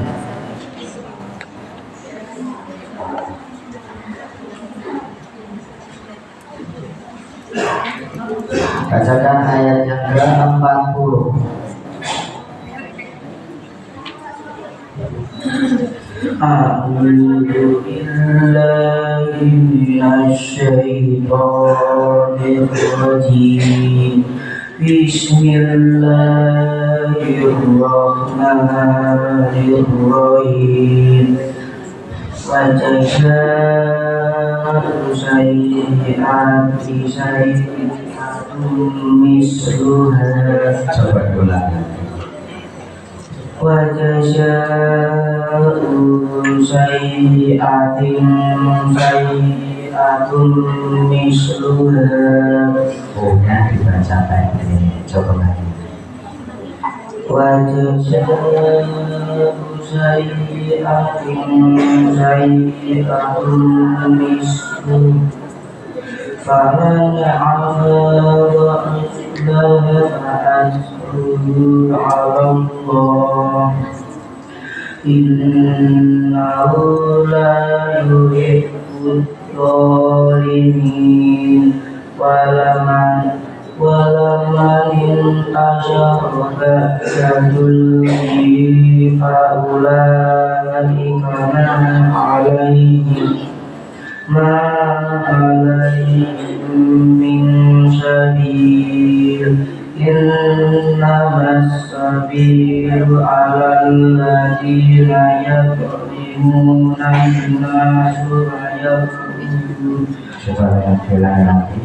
Bacakan ayat yang ke-40. A'udzu billahi minasyaitonir rajim. Bismillahirrahmanirrahim. Wa jazaa'u sayyi'ati sayyi'atun misluha. Coba ulang. Wa jazaa'u sayyi'atin sayyi'atun misluha. Oh-nya dibaca kayak ini. Coba lagi. Wa jazaa'u sayyi'atin sayyi'atun misluha. فمن عفا وأصلح فأجره على الله innahu la yuhibbul zalimin walaman intasyaraka jadul fa'ulaika ma alaihim min sabil innamas sabilu alal ladina yadhlimuna an-nasa wa yaqulun Coba yang lagi.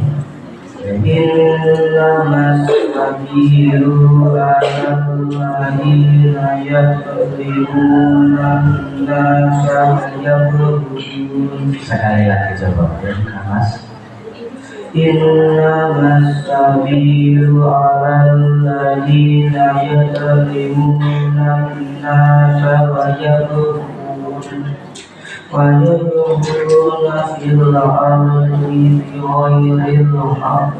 innamas sabilu alal ladina yadhlimuna an-nasa wa yaqulun Sekali lagi coba ya Mas. innamas sabilu alal ladina yadhlimuna an-nasa wa yadhlimuna fil ardi bighairil haqq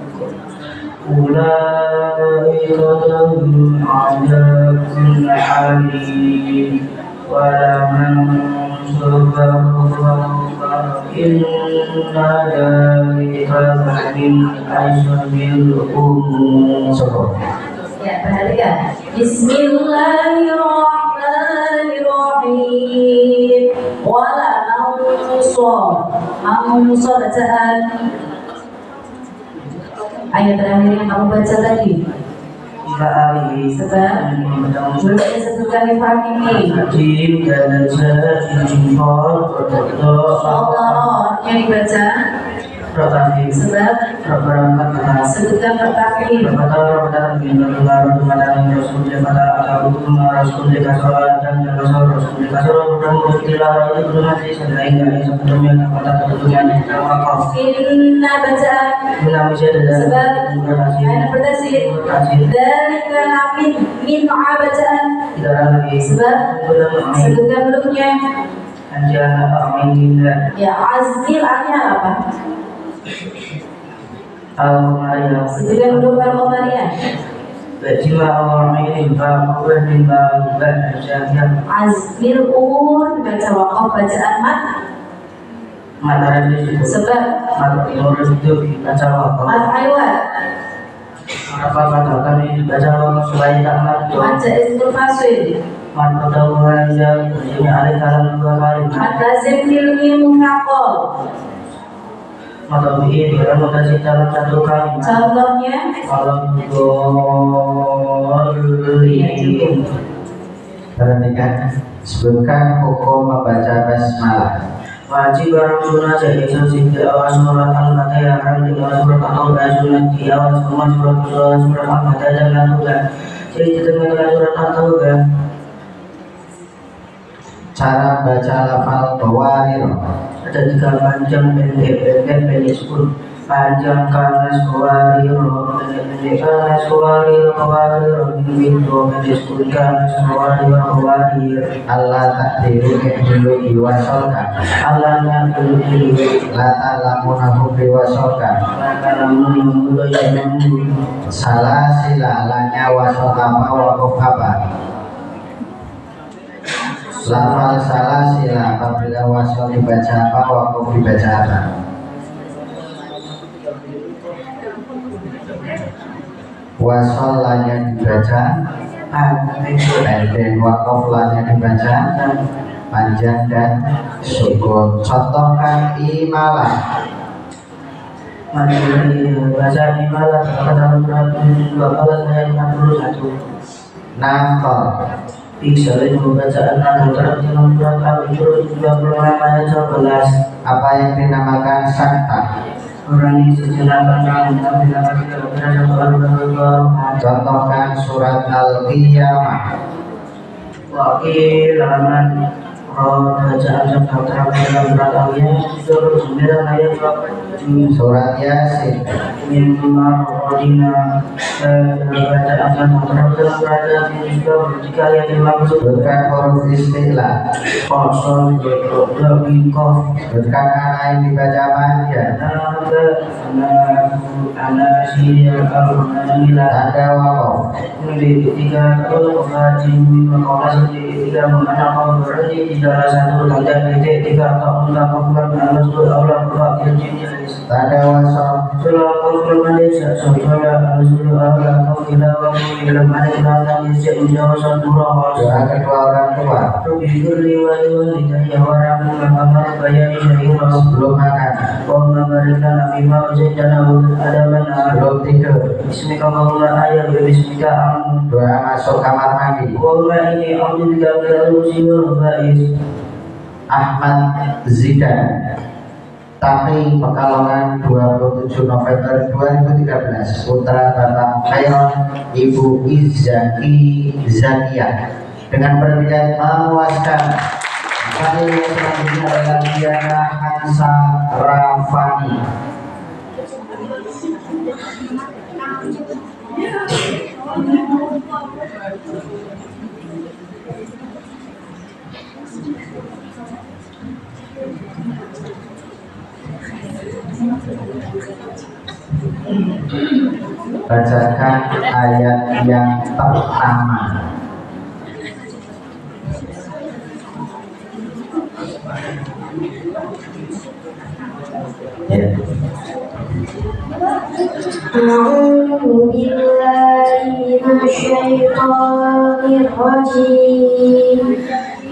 ulaika lahum adzabun alim wa laman sabara inna dzalika min azmil umur. Ya, perhatikan. Bismillahirrahmanirrahim. Wala mansur bacaan ayat terakhir yang kamu baca tadi. Sebab belum disebutkan di Faham ini. Allah yang dibaca. Sebab sebutkan pertafsir. Inna bacaan. Sebab ayat pertafsir. Dzalika min bacaan. Sebab sebutkan belumnya. Ya, azmil artinya apa? Sebutkan dulu Al-Qamariyah. Azmil umur dibaca waqaf bacaan mat. Sebab mat ayat. Apa katakan ini dibaca supaya tak mati. Mat ismul fasil. Mat pertauan yang ini ada dalam dua kali. Mat lazim ilmi munaqqal. Mata ini dalam mutasi dalam satu kali. Contohnya Kalau dolin. Perhatikan, sebutkan hukum membaca basmalah. Wajib barang sunnah jadi sesi di awal surat Al-Fatihah, haram di awal surat Al-Fatihah, sunnah di awal semua surat Al-Fatihah dan Al-Fatihah. Jadi di tengah surat Al-Fatihah. Cara baca lafal bawarir. Ada tiga panjang pendek 10. Panjang kanas bawarir, pendek kanas bawarir gitu, pendek 10 kanas bawarir. Allah takdiru dulu diwasolkan. Allah yang dulu La ta'lamunahu biwasolkan. Salah sila lanya wasol apa wakuf apa. Lafal salah sila apabila wasol dibaca apa wakuf dibaca apa. Wasol lanya dibaca pendek, wakuf lanya dibaca panjang dan sukun. Contohkan imalah. Baca imalah dalam surat 12 ayat 61. Nakol. Bisa membaca dalam surat Al-Imran 26 ayat 11. Apa yang dinamakan sakta? Orang ini sejenak yang dinamakan Contohkan surat Al-Qiyamah. Wakil laman baca bacaan terang dalam surat Al-Yasin 9 ayat 8. Surat Yasin. Mimma rodina bacaan terang dalam surat Yasin juga bertiga ayat 5. Berkat huruf istilah. Kosong lebih kof. Berkat anak yang dibaca panjang. Anak sihir al-Manila. Tanda wakof. Di tiga Jin Makolas di tiga mengenal kaum berarti di salah satu tanda tiga tahun lakukan al-Rasul Allah Bukakil Jinis Tanda wasaf. Surah Kau Malaysia Surah al-Rasul Allah Kau Ila Wakil Dalam Adik Latang Isya Ujawah Santurah Doa kedua orang tua. Rubi Gurli Wali Wali Jaya Warang Makamar Bayani Syahirah Sebelum makan. Kau memberikan Nabi Ma'uzid dan Abu Adaman Sebelum tidur. Bismillahirrahmanirrahim ayat Bismillahirrahmanirrahim Doa masuk kamar mandi. Wala ini Abdul Gabriel Usiwal Bais Ahmad Zidan. Tapi Pekalongan 27 November 2013. Putra Bapak Khairon, Ibu Izaki Zakia. Dengan pendidikan memuaskan. Kali selanjutnya adalah Diana Hansa Rafani. Bacakan ayat yang pertama. Ya. أعوذ بالله من الشيطان الرجيم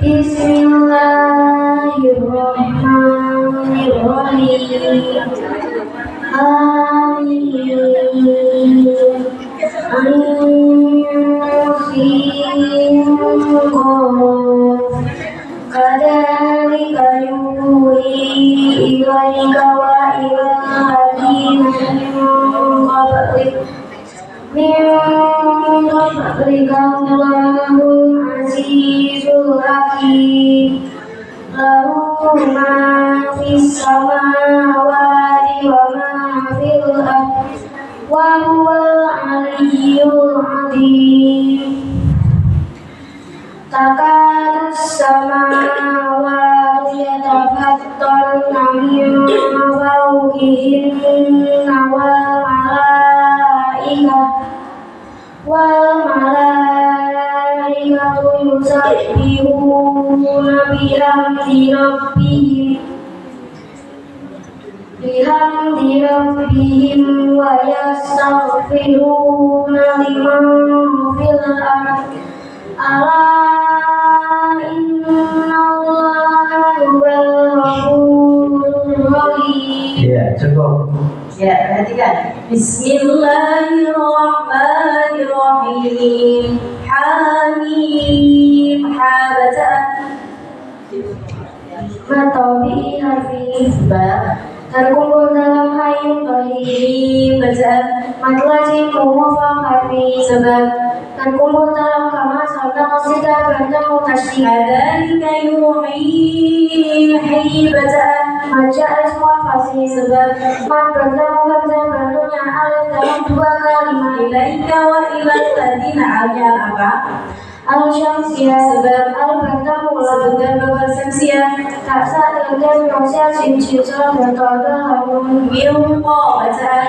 بسم الله الرحمن الرحيم آمين كذلك يوحي إليك وإلى الذين من قبلك الله العزيز الحكيم له ما في السماوات وما في الأرض وهو العلي العظيم تكاد السماوات يتفطرن من فوقهن والملائكة يسبحون بحمد ربهم ويستغفرون لمن في الأرض ألا إن الله هو الغفور الرحيم. Ya, cukup. Ya, perhatikan. Bismillahirrahmanirrahim. Hamim. Ha bacaan. Matobi harfi Ba. terkumpul dalam hayung tohim Bacaan. matlazim muwafaq harfi Sebab. terkumpul dalam kama serta qasida bertemu tasydid Kadzalika yuhi. Bacaan. Baca semua fasih Sebab. mat bertemu hamzah bertunya alif dalam dua kalimat Ilaika wa ilal ladina alnya apa? al-syamsiyah Sebab. al bertemu lam Sebutkan babar samsiah. tak saat dan proses sincisa bertoda hanun Milqa bacaan.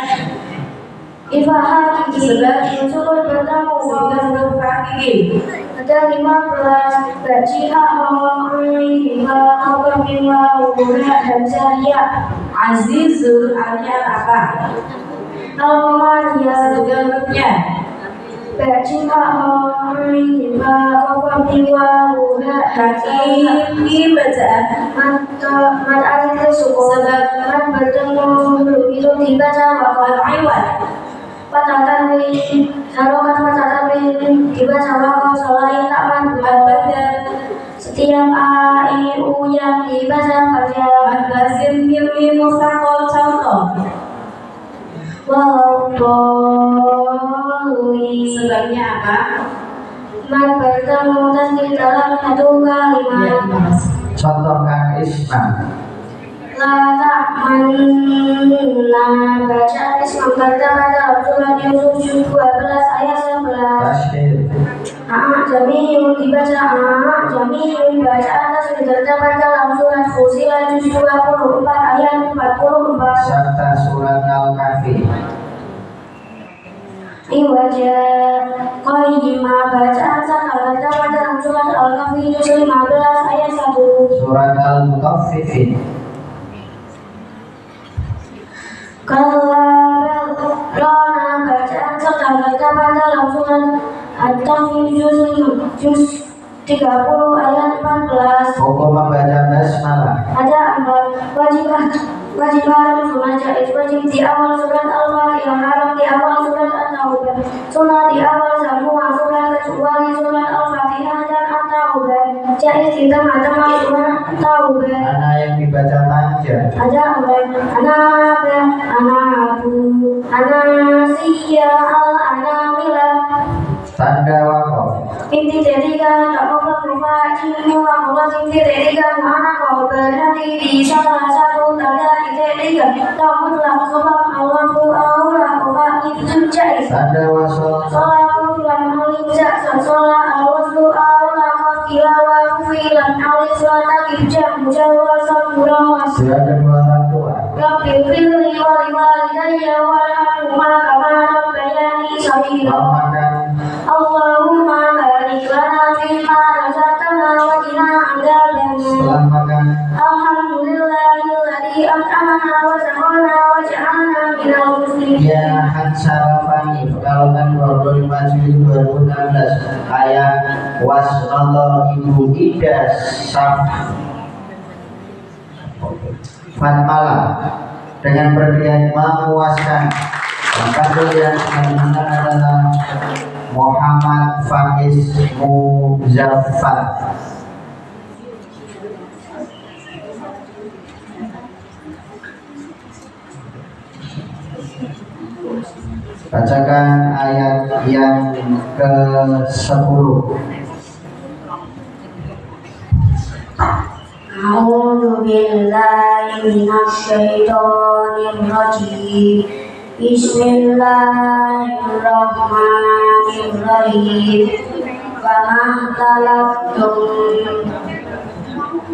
ifahah gigi Sebab. muncul bertemu Sebutkan huruf hakiki. ada 15 bajiha ma'ai ma'akam ma'ulah hamzah ya Azizul alnya apa? al-qamariyah Sebutkan hurufnya. bajiha ma'ai ma'akam ma'ulah Hakim bacaan. mat alif tersukun Sebab. mat bertemu huruf itu dibaca Wal iwan. patatan bin harokat patatan bin dibaca wakau selain tak mat Al-Badar. setiap a i u yang dibaca pada Al-Bazim Kirli Mustaqol contoh. wallahi Sebabnya apa? mat bertemu dan di dalam satu Ya, kalimat Contohkan isma. La ta'manna baca isma pertama dalam surat Yusuf 12 ayat 11. Tashkil. Jami'un dibaca Jami'un bacaan tasbih terdapat dalam surat Fusilat juz 24 ayat 44. Serta surat Al-Kahfi. Iwaja Qayyimah bacaan sakal terdapat dalam surat Al-Kahfi juz 15 ayat 1. Surat Al-Mutaffifin. Kalau Rona bacaan sakal terdapat dalam surat At-Taufik juz 30 ayat 14. Hukum membaca basmalah. Ada empat wajib haram sunnah jaiz, wajib di awal surat Al-Fatihah, haram di awal surat At-Taubah, sunnah di awal semua surat kecuali surat Al-Fatihah dan At-Taubah, jaiz di tengah-tengah surat At-Taubah. Mana yang dibaca panjang? Ada empat anabu, anasiya, al-anamila. Tanda wakaf. Inti ketiga tak komplek lupa ini wakaf inti ketiga mana kau berhenti di salah satu tanda titik tiga tak mutlak sebab Allahu Allah obat itu jais. Tanda wasol. Salamu filan alijak sasola alwaslu Allah kafilawa filan aliswata kijam jawa samurawas. Doa kedua orang tua. Rabbil firli wali walidayya warhamhuma kama rabbayani shaghira. Makan. Allahumma barik lana fima razaqtana wa qina adzabannar. Setelah makan. Alhamdulillahilladzi at'amana wa saqana wa ja'alna minal muslimin. Ya Hansarafani Pekalongan 25 Juli 2016 ayat wasnallah ibu Ida Fatmalah dengan berdian memuaskan. Maka yang menang adalah Muhammad Faiz Muzaffar. Bacakan ayat yang ke-10. A'udzu billahi minasy syaithanir rajim. Bismillahirrahmanirrahim.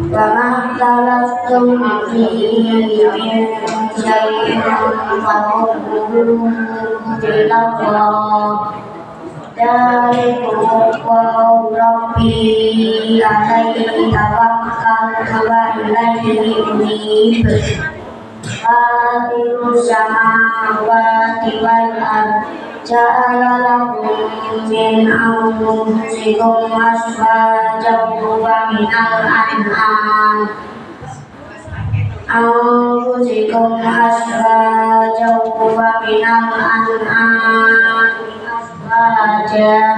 Wa talaftum fihi min syai'in fahukmuhu ilallah. Dalikum qawlu rabbi alaihi tawakkaltu wa ilaihi unib. Fatirus samawati wal ardh ja'ala lakum min anfusikum azwajan wa minal an'am azwajan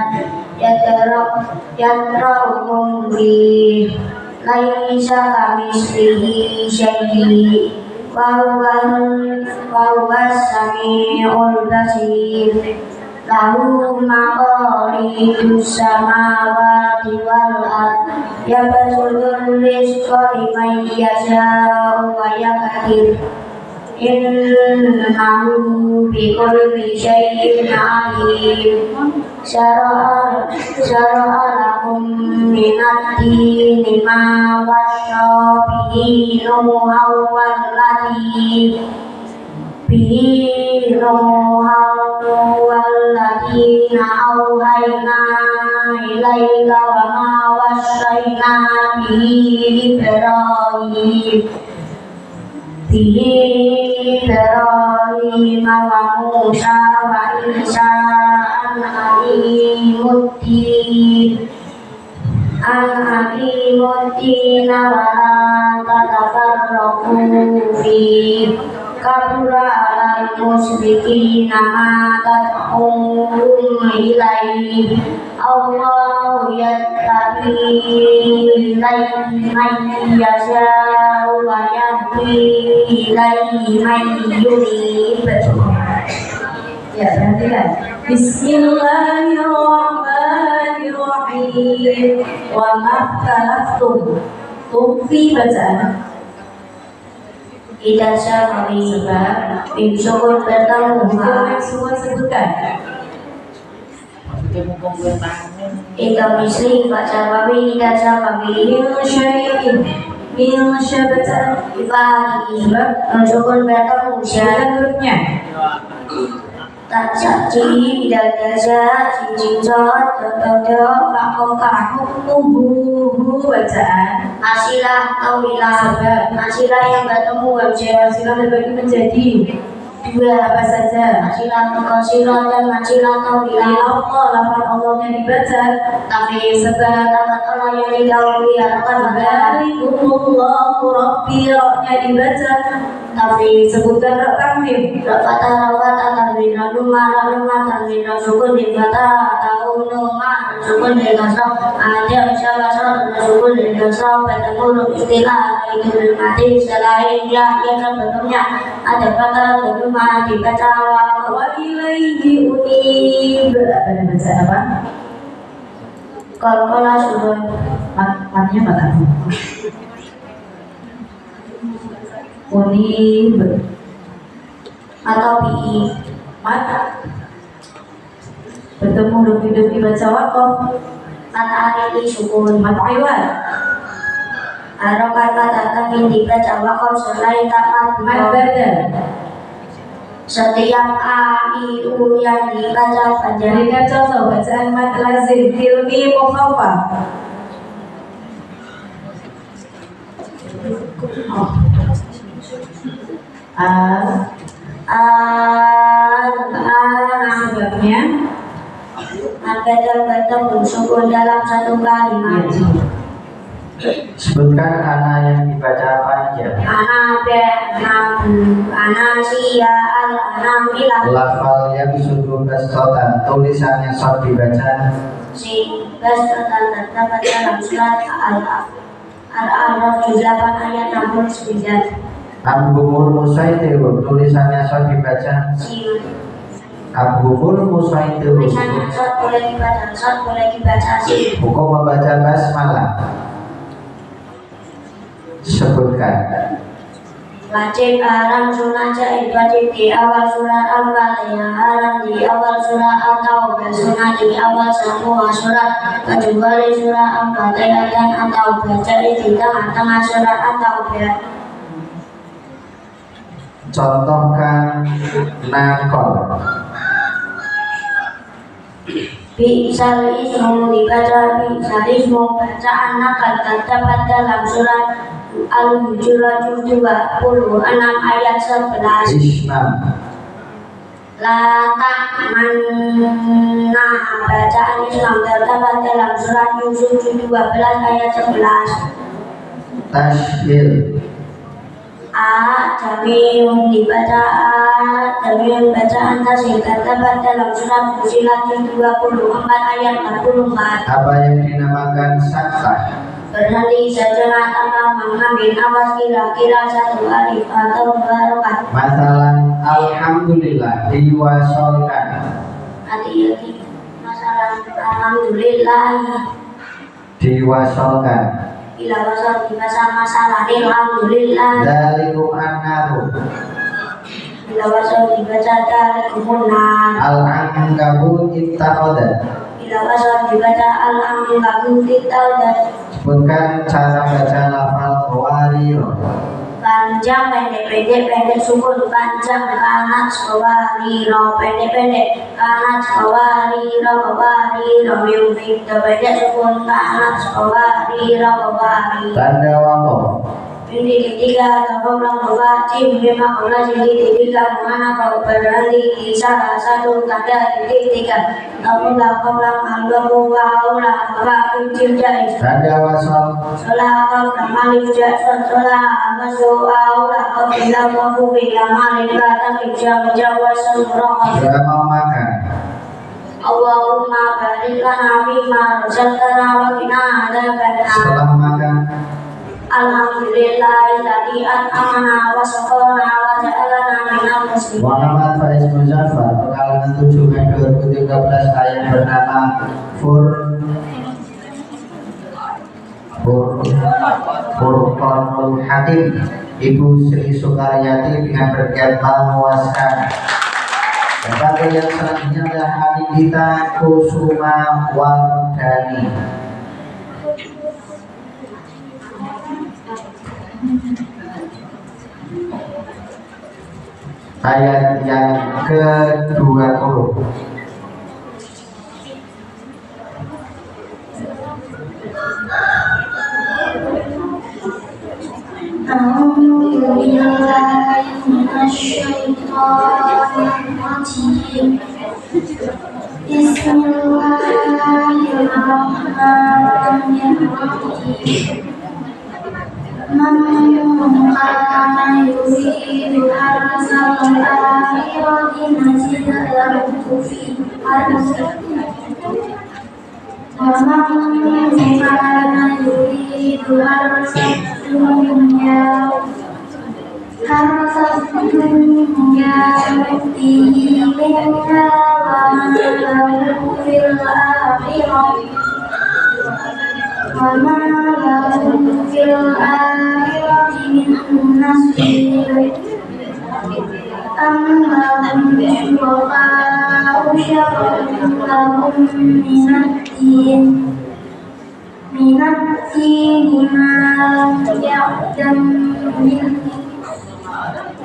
yadra'ukum bi laisa kamitslihi syai'un wa huwas sami'ul basir. Lahu maqalidus samawati wal ardh yabsutur rizqa liman yasha'u wa yaqdir. Innahu bikulli syai'in alim. Syara'a lakum minad-dini ma wassa bihi Nuhan walladzina awhayna ilaika wa ma wassayna bihi Ibrahim wa Musa wa Isa an aqimuddin wa la tatafarraqu fihi. Kabura alal musyrikina ma tad'uhum ilaihi. Allahu yattabi ilaihi man yasha'u wa yahdi ilaihi man yunib. Ya, perhatikan. Bismillahirrahmanirrahim. Wa makhtalaftum Tufi bacaan. Tidak syafaqi Sebab Mim sukun bertemu jika semua sebutkan. Ika misli baca babi tidak syafaqi Min syai'in. Min syai' bacaan. Ifahaki Sebab sukun bertemu syai bukan hurufnya. Tak saci tidak jasa cincin sot Toto fakoka Tubuh bacaan. Masilah tawilah Sebab Masilah yang bertemu wajah Masilah terbagi menjadi dua apa saja. Masilah mengkosilah dan masilah tawilah Allah, lafaz Allahnya dibaca. Tapi Sebab dapat Allah yang didahului harapan Dzalikumullahu Rabbi, roknya dibaca. Tapi Sebutkan rok tamim. Rafata tanwina Numa tanwina sukun di fata Tahu numa sukun di kasrah Ada insya kasrah dan sukun di kasrah Pada huruf istilah Itu bermati selain yang sebelumnya Ada fata dan numa dibaca Wa ilaihi unib. Ada baca apa? Kalkola surun Matnya mata. Unib. Atau bi'i Mat. Bertemu huruf hidup dibaca wakof. Kata alili sukun Mat iwan. Harokat kata tamin dibaca wakof selain tamat Mat badal. Setiap A, I, U yang dibaca pada Berikan contoh bacaan mat lazim tilmi mukhafaf. Sebabnya bertemu sukun dalam satu kalimat. Sebutkan ana yang dibaca apa aja. Ana be, ana sia, ana bilang Lafal yang suku kesotan, tulisannya sot dibaca. si gas terdapat dalam surat Al-A'raf juz 8 ayat 69. Abhumul Musaitir, tulisannya sot dibaca. Si Abhumul Musaitir. tulisannya sot boleh dibaca si. Hukum membaca basmalah. Sebutkan. Wajib haram sunnah jahit wajib di awal surat Al-Fatihah, haram di awal surat At-Taubah, sunnah di awal semua surat kecuali surat Al-Fatihah dan At-Taubah, jadi di tengah-tengah surat At-Taubah. Contohkan nakol. Bi'sal ismu dibaca bi'sal ismu bacaan nakal terdapat dalam surat Al-Hujurat juz 26 ayat 11. Islam. La ta'manna bacaan Islam terdapat dalam surat Yusuf juz 12 ayat 11. Tashhil. A jami'un dibaca jami'un bacaan tasih terdapat dalam surat Fussilat juz 24 ayat 44. Apa yang dinamakan saksah? Berhenti sejenak tanpa mengambil nafas kira-kira satu alif atau dua rokat. Masalah alhamdulillah diwasolkan. Hati-hati masalah alhamdulillah Diwasolkan. bila wasal di masalah alhamdulillah Dzalikum annaru. bila wasal dibaca dari kumunan Al-ankabut ittaqadat. bila wasal dibaca al-ankabut ittaqadat. Sebutkan cara baca lafal qawarir. Panjang pendek sukun panjang kanat qawariro pendek kanat qawariro mimpi pendek sukun kanat qawariro. Tanda waqaf. Ini ketiga atau wajib memang ketiga mana kau berhenti di salah satu tanda ketiga namun lakukan Tanda wasal. Solah kau namalik jasa solah masuk aulah kau bilang kau bilang malik kata kerja menjawab semua. Sudah mau makan. Allahumma barik lana bima razaqtana wa qina adzabannar. Setelah makan. Alhamdulillah alladzi at'amana wa saqana wa ja'alana minal muslimin. Muhammad Faiz Muzaffar, pengalaman 7 Mei 2013, ayat bernama Furqanul Hakim Ibu Sri Sukaryati dengan berkat memuaskan. Dan bagi yang selanjutnya adalah Anindita Kusuma Wardani. Ayat yang ke-20. أعوذ بالله من الشيطان الرجيم بسم الله الرحمن الرحيم من كان يريد حرث الآخرة نزد له في حرثه ومن كان يريد حرث الدنيا نؤتيه منها وما له في الآخرة من نصيب أم لهم شركاء شرعوا لهم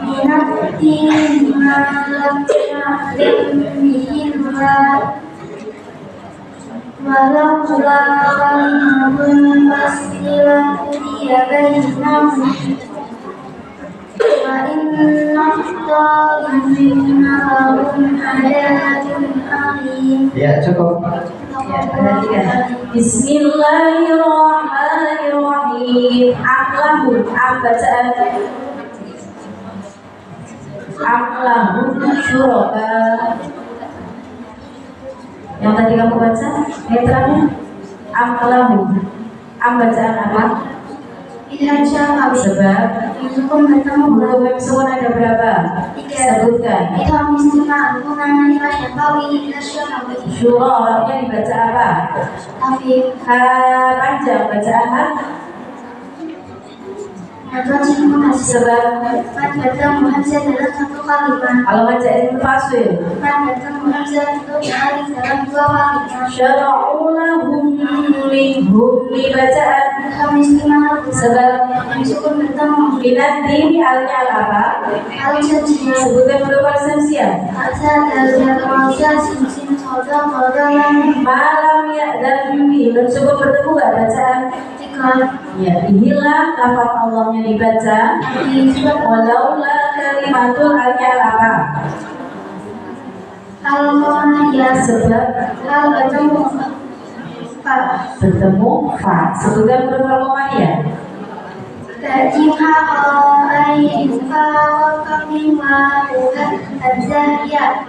من الدين ما لم يأذن به الله ولولا كلمة الفصل لقضي بينهم وإن الظالمين لهم عذاب أليم. Ya cukup. Bismillahirrahmanirrahim. Amlahun bacaan amlahun syuraka. Yang tadi kamu baca netranya amlahun. Bacaan apa? Tidak jawab. Sebab Hukum bertemu huruf Hemsuan ada berapa? Sebutkan. Itu istimewa hubungan nilai syafawi dan syafawi. Syura orangnya dibaca apa? Tapi Panjang bacaan apa? Sebab bertemu hamzah dalam satu kalimat. kalau baca ism fasil Bertemu hamzah itu alif dalam dua kalimat. syara'u lahum minhum di bacaan Hukum istimewa sebab sukun bertemu binati alnya apa? alif saja. Sebutkan huruf al-samsiah. Malam ya dan mimpi dan cukup bertemu gak bacaan? Ya, inilah lafaz Allahnya dibaca. Walaula kalimatul alnya apa? Sebab bertemu fa. Sebutkan huruf al-mu'aniyah.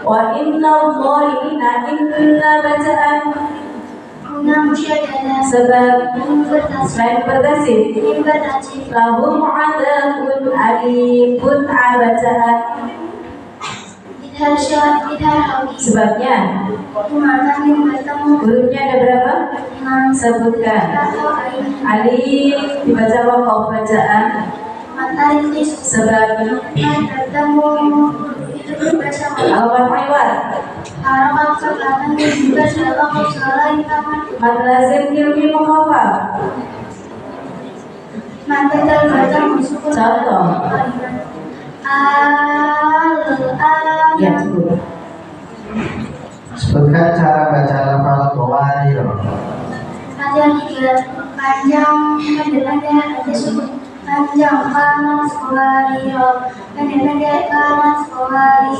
Wa inna dhalimina inna bacaan sebab selain bertasib lahum adabun alibun bacaan sebabnya hurufnya ada berapa? Sebutkan. Alif dibaca wakof bacaan sebab alamat maywat madrasah ilmi mukhafaf. Contoh. Ya cukup. Sebutkan cara baca lafal qawarir. Ada tiga panjang, pendek-pendek, ada sukun panjang, panas, qawarir, pendek-pendek, panas, qawarir,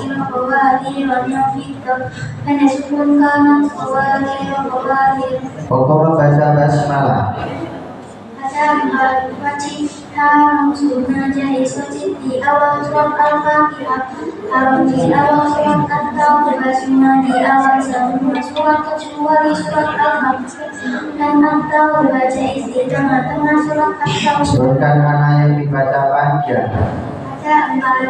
yang fitur, pendek sukun panas, qawarir. Pokoknya baca basmalah. Ada wajib harus menajai wajib di awal surat Al-Fatihah, harus di awal surat At-Taubah, sunnah di awal semua surat kecuali surat Al-Fatihah dan At-Taubah baca di tengah-tengah surat At-Taubah. Sebutkan mana yang dibaca panjang. Ada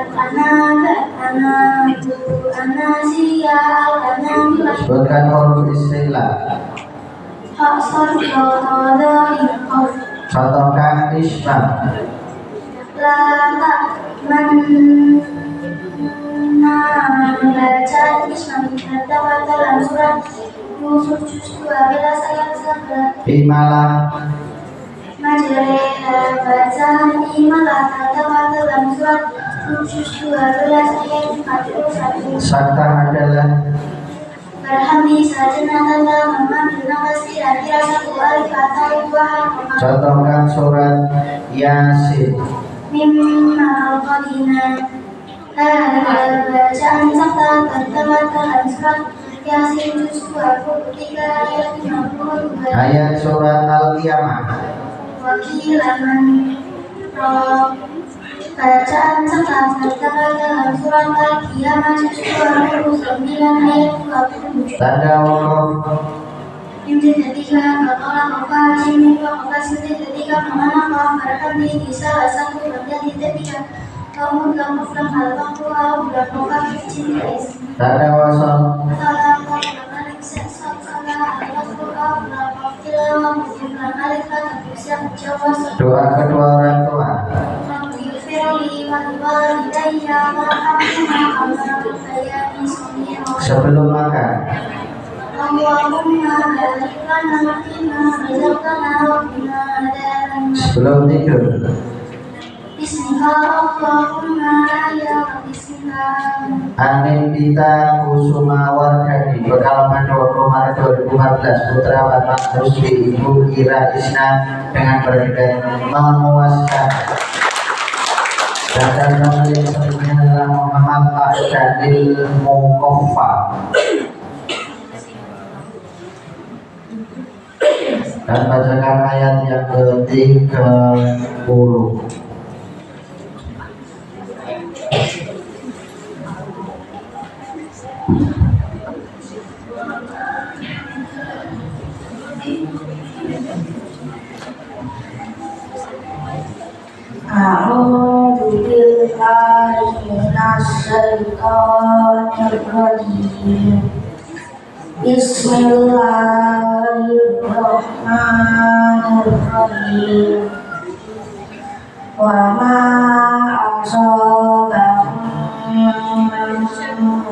anak sial, anak milah. Sebutkan huruf istilah. Hak sorot, Contohkan isma. Lama membaca isma kata-kata dalam surat Yusuf juz 12 ayat 11. Imalah. Majalah baca imalah kata-kata dalam surat juz 12 ayat 41. Sakta adalah Berhamdi sajana tanda mengambil nafas kira-kira 1 alif atau 2 harf. contohkan surat Yasin. Mimma qalina bacaan serta kata-kata dalam surat Yasin juz 23 ayat 52. Ayat surat Al-Qiyamah. Wakilaman bacaan serta kata-kata dalam surat Al-Qiyamah juz 29 ayat 27. Tanda wakaf. Yang ketiga, katalah maka ini maka ketika mengenal berhamdi di salah satu bagian ketiga kamu telah melakukan hal bahwa melakukan cinta. Tanda wasal. Salah melakukan sesat salah Al-Quran melakukan melakukan kata bisa menjawab Doa kedua orang tua. Sebelum makan. Sebelum tidur. Anin Pita Kusuma Wardani Pengalaman 20 Maret 2014 Putra Bapak Rusdi Ibu Ira Isna dengan predikat memuaskan. Dan nama yang selanjutnya adalah Muhammad Ashdadil Mukoffa. Dan bacakan ayat yang ke-30. A'udzu billahi minasyaitonir rajim. Bismillahirrahmanirrahim. Wa ma asabakum min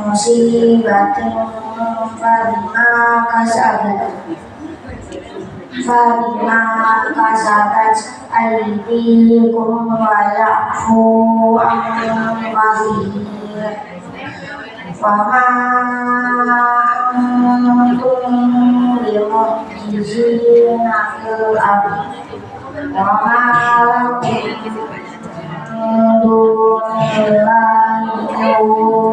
musibatin fabima kasabat aydikum wa ya'fu an katsir. Wa ma antum bimu'jizina fil ardi wa ma lakum dunillahi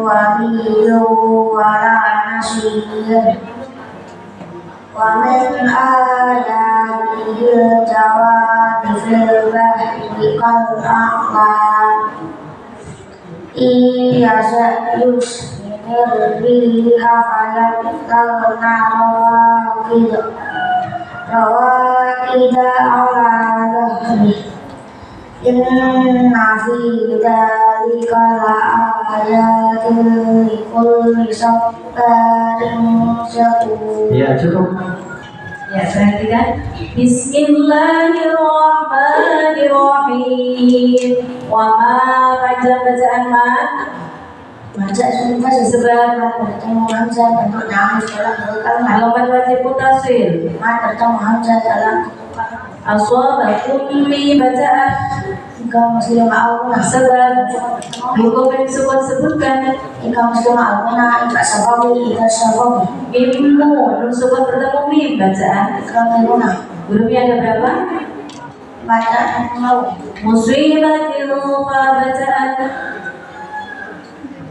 waliyyun wa la nasir. Wa min ayatihi jawari fil bahri kal a'lam iya yus riha fayatalna rawakida ala dhahri inna fi dzalika la ayatin likulli sabarin syakur. Ya cukup. Ya, perhatikan. Bismillahirrahmanirrahim. Wa ma bacaan baca sunnah sebab bertemu hamzah bentuk nahwu dalam berkata halaman wajib mutasil bertemu hamzah dalam aswabakum li bacaan jika muslim al-quna sebab hukum yang sebutkan jika muslim al-quna jika sababi mimmu sebab bertemu mim bacaan kalau hurufnya ada berapa? Bacaan mau muslimatin bacaan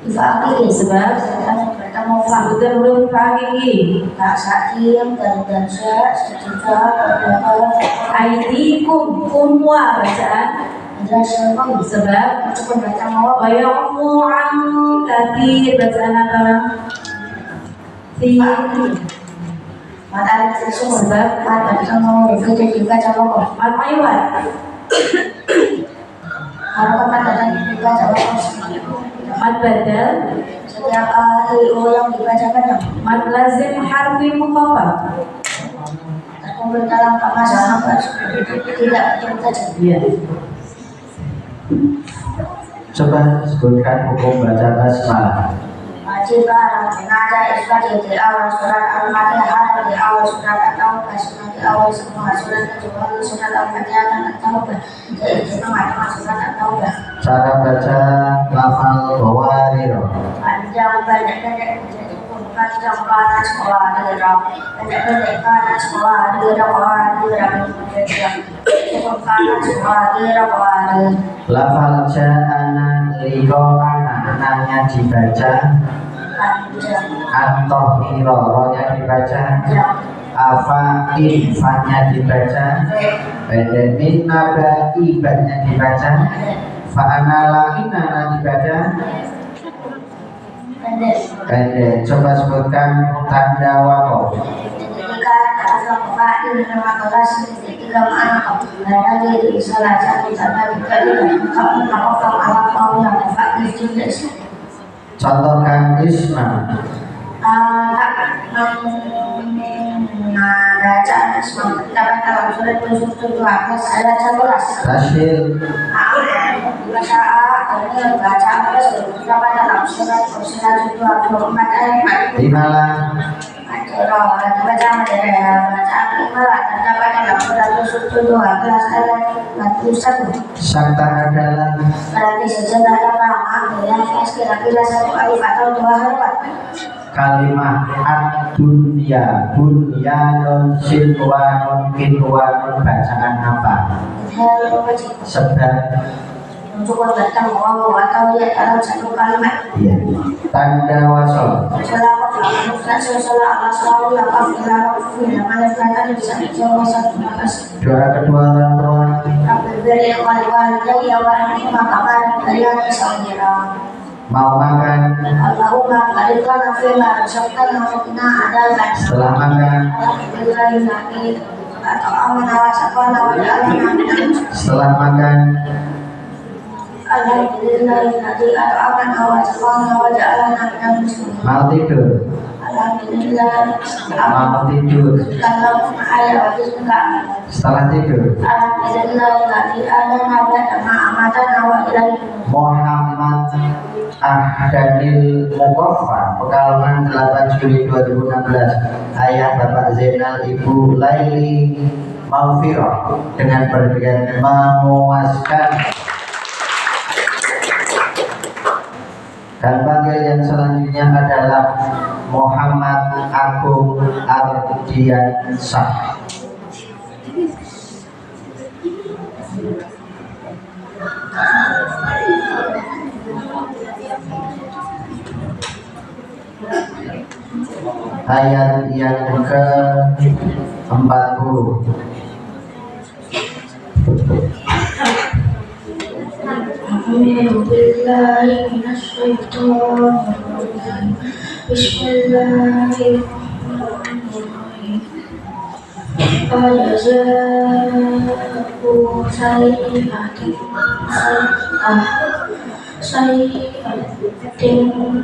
Fa'il sebab bertemu fa'il huruf fa'il tak sakim dan sejuta aidikum kumwa bacaan sebab cukup bertemu wa ya'fu an katsir bacaan apa? Fi mata sebab bertemu kita juga coba mat aywat harapan dan juga coba mat badal setiap kali yang dibacakan mat lazim harfi mukhafaf Kumpul dalam kamar sama tidak terjadi. Iya. Coba sebutkan hukum baca basmalah. Wajib jenazah isbat di awal surat Al-Fatihah, di awal surat At-Taubah, surat di awal semua surat kecuali surat Al-Fatihah dan At-Taubah. Jadi nama surat At-Taubah. Cara baca lafal bawarir. Panjang pendek panjang panas sekolah pendek panas sekolah cukup panas sekolah Lafal ja'ana liqa'ana nanya dibaca, panjang antohiro ronya dibaca, afa'in fanya dibaca, min naba ibadnya dibaca, fa'anala inana dibaca. pendek. Coba sebutkan tanda wakof. Ketika ada bapak di nama kelas ketika anak berada di salah satu tanda kamu melakukan apa yang bapak ditulis. Contohkan isma. Baca dapat dalam surat 12 ayat 11. Rasil. Baca dapat dalam surat 24 ayat 4. Imalah. Baca terdapat dalam surat 12 ayat 41. Sakta adalah Berarti sejenak dalam yang kira-kira satu alif atau dua huruf. kalimat ad-dunya bunyanun sinwanun kinwanun bacaan apa? Sebab Untuk datang wawu atau ya dalam satu kalimat. ya. Tanda wasol. Salah Allah selalu apa bilang mana kata bisa dijawab satu nafas. Juara kedua orang tua. Beri wali ya wali makaman kalian bisa mengira. Mau makan. Allahumma balikna fima razaqtana wa qina adzaban. Setelah makan. Alhamdulillah atau amanah wa safana wa ja'alna Setelah makan. Alhamdulillah atau amanah wa safana wa ja'alna minal muslimin. Mau tidur. Alhamdulillah Mau tidur. kalau ayat enggak. Setelah tidur. Alhamdulillah ada amatan awal ilahi. Muhammad Ahdanil Muqaffa Pekalongan 8 Juli 2016. Ayah Bapak Zainal Ibu Laili Maufirah dengan predikat memuaskan. Dan panggil yang selanjutnya adalah Muhammad Agung Ardiansah. Ayat yang ke-40. Bismillahirrahmanirrahim. Fajazaa'u sayyi'atin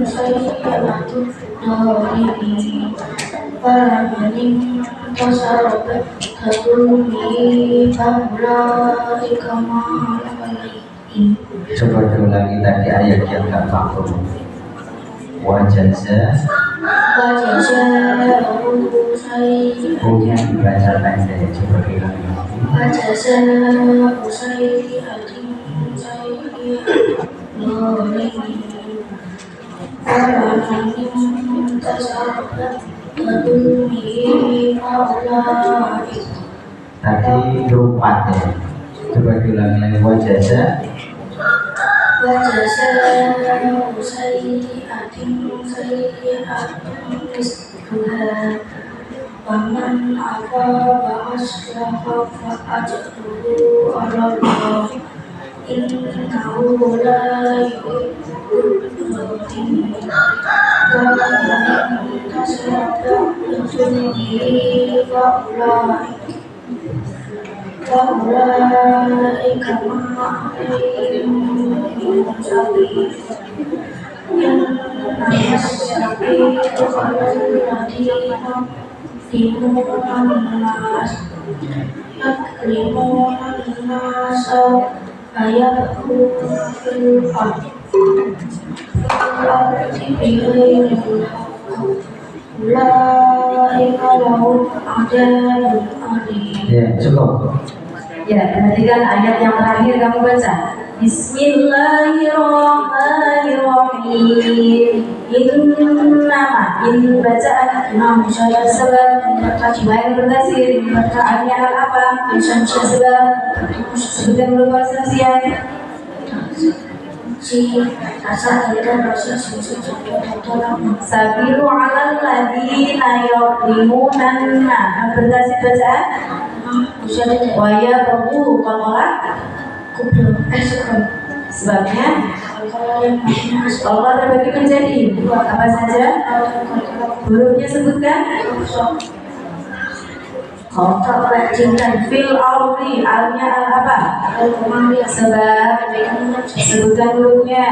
sayyi'atun dharimi Falamin tasarabat kadumi Faulaika ma'alaihim. Coba diulangi tadi ayat yang ke-40. Wajazah punya dibaca pendek. Coba diulangi. Wajaza'u sayyi'atin sayyi'atun Falamin tasarabat kadumi Faulaika. Tadi lupa ya. Coba diulangi lagi. Wajazah Wajaza'u sayyi'atin misluha Waman afa ba'aslaha fa'ajruhu 'ala Allah Innahu la yuhibbul zalimin. Wa man tasaddaqa bihi fa'ulaika ma'alaihim min sabil. Innamas sabilu 'alal ladzina Ya, cukup. Ya, perhatikan ayat yang terakhir kamu baca. Bismillahirrahmanirrahim. In bacaan Imam Syafi'i sebab baik berdasir perkataan apa? Sebab sudah merupakan saksian. Sabiru alal ladina yuqlimunanna. Berdasir bacaan waya bahu penolak sebabnya Allah terbagi menjadi apa saja hurufnya sebutkan fil ardi alnya al apa sebab sebutkan hurufnya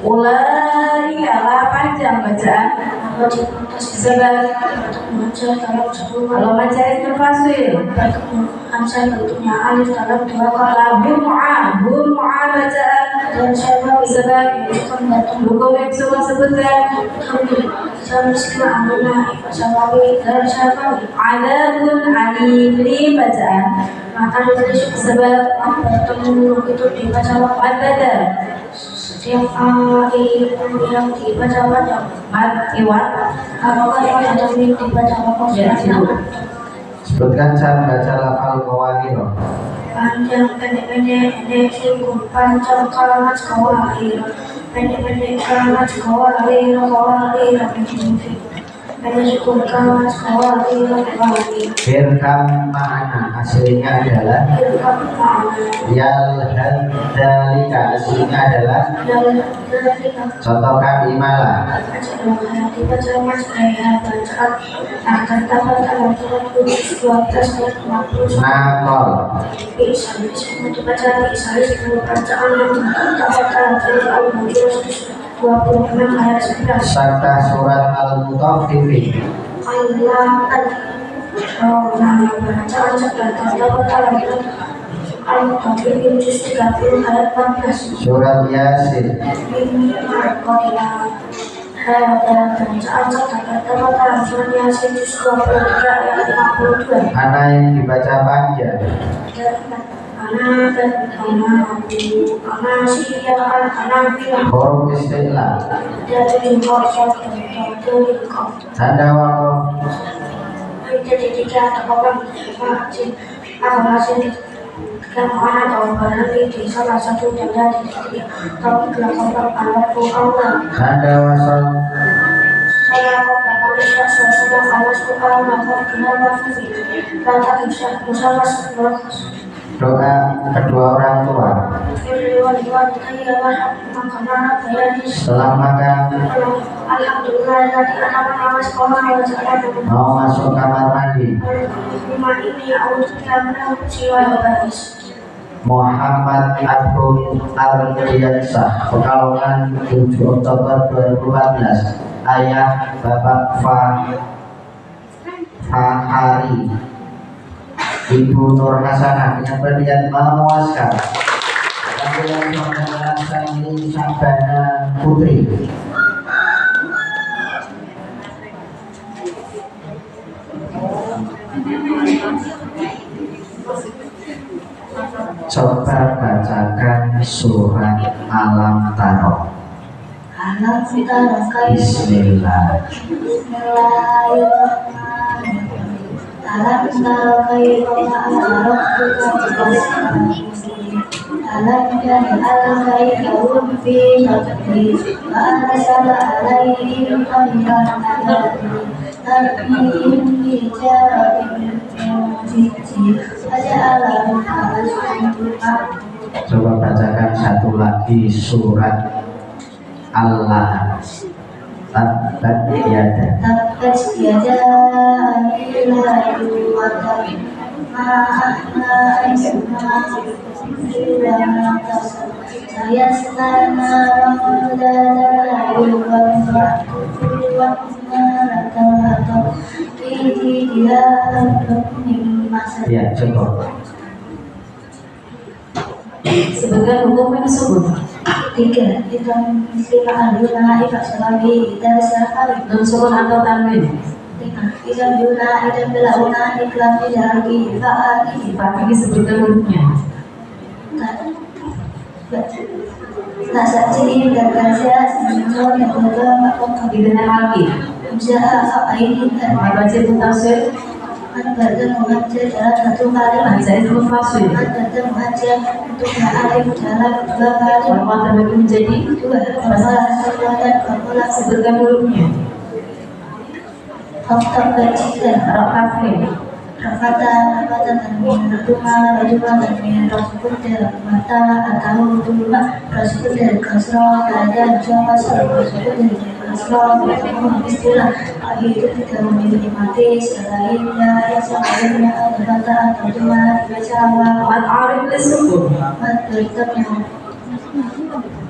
ulai ala panjang bacaan sebab kalau baca itu fasil lahum mu'a bacaan sebab hukum yang semua sebutkan adabun alim bacaan sebab adada setiap yang dibaca iwat Sebutkan cara baca lafal qawadir. Panjang pendek singgung panjang kalimat qawadir pendek kalimat qawadir pendek singgung kalimat qawadir Irkam makna aslinya adalah Yalhadalika aslinya adalah contohkan imalah Nakol Serta surat Al-Mutaffifin Surat Yasin Mana yang dibaca panjang Huruf istilah Tanda wakaf di salah satu tanda titik tapi kelakapan alatku Allah Tanda wasal saya manusia suasana alasku Allah kenapa kata bisa bersama doa kedua orang tua setelah makan Alhamdulillah tadi anak-anak sekolah mau masuk kamar mandi Muhammad Agung Ardiansah Pekalongan 7 Oktober 2014 ayah Bapak Fahari Ibu Nur Hasanah dengan berniat memuaskan Tampilan saudara Sani Sabana Putri coba bacakan surat Alam Taro. Alam Taro Bismillah. Alam Taro alam dan alam kaum fi sabri arsala alaihim tayran tarmihim bi jarabin Coba bacakan satu lagi surat Allah. Tabbat yada. Tabbat yada saya Ya, cukup. Sebutkan hukum tersebut. 3. Ikram muslimah aluna ifak salami dan syafari Nun sukun atau tanwin. 5. Ikram yuna idam belauna ikram idaragi fa'ati Tapi disebutkan hurufnya. tak saji dan kasih semua yang beragam Didengar lagi. usaha ini dan Baca tafsir. beragam mengajar dalam satu kali Baca itu fasih. beragam mengajar untuk beralih dalam 2 kali Bahwa terbagi menjadi 2. Masalah dan formula sebutkan hurufnya. faktor kecil Rok kafir. Rafata tanwin Ruma tanwin Rasul dari mata atau dua Rasul dari kasroh ada jawab Rasul dari kasroh bertemu istilah itu tidak memiliki mati selainnya yang sebelumnya ada kata atau dua dibaca awal Mat arif disebut. mat berikutnya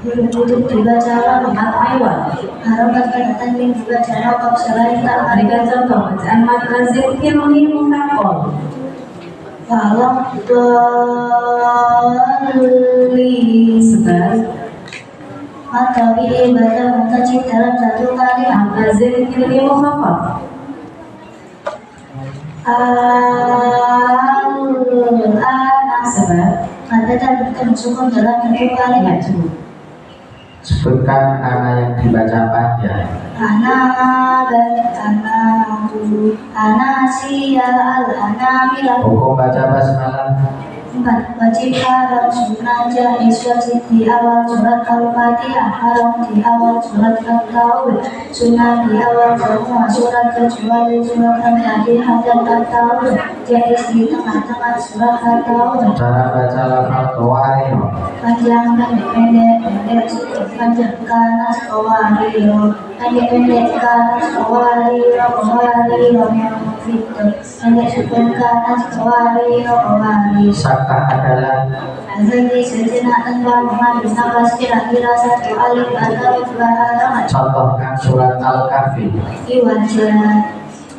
untuk dibaca awal Mat aywan. harapan kata tanwin dibaca awal selain tak Berikan contoh bacaan mat lazim kilni mutakol. Walau dolli Sebab maka ibadah mutajid dalam satu kali mat lazim kilni mukhafaf. al-ana Sebab ada dan bukan sukun dalam satu kali tidak cukup. Sebutkan karena yang dibaca panjang. ana sia al-ana milah Hukum baca basmalah. 4. Wajib haram sunnah jaiz wajib di awal surat Al-Fatihah, haram di awal surat At-Taubah, sunnah di awal semua surat kecuali surat Al-Fatihah dan At-Taubah, jaiz di tengah-tengah surat At-Taubah. Cara baca lafal qawarino. Panjang pendek cukup panjang kanas qawarino, pendek kanas qawarino yang fitur, pendek cukup kanas qawarino. Sakta adalah Jadi sejenak tanpa mengadu nafas kira-kira 1 alif atau 2 halaman. contohkan surat Al-Kahfi. Iwajah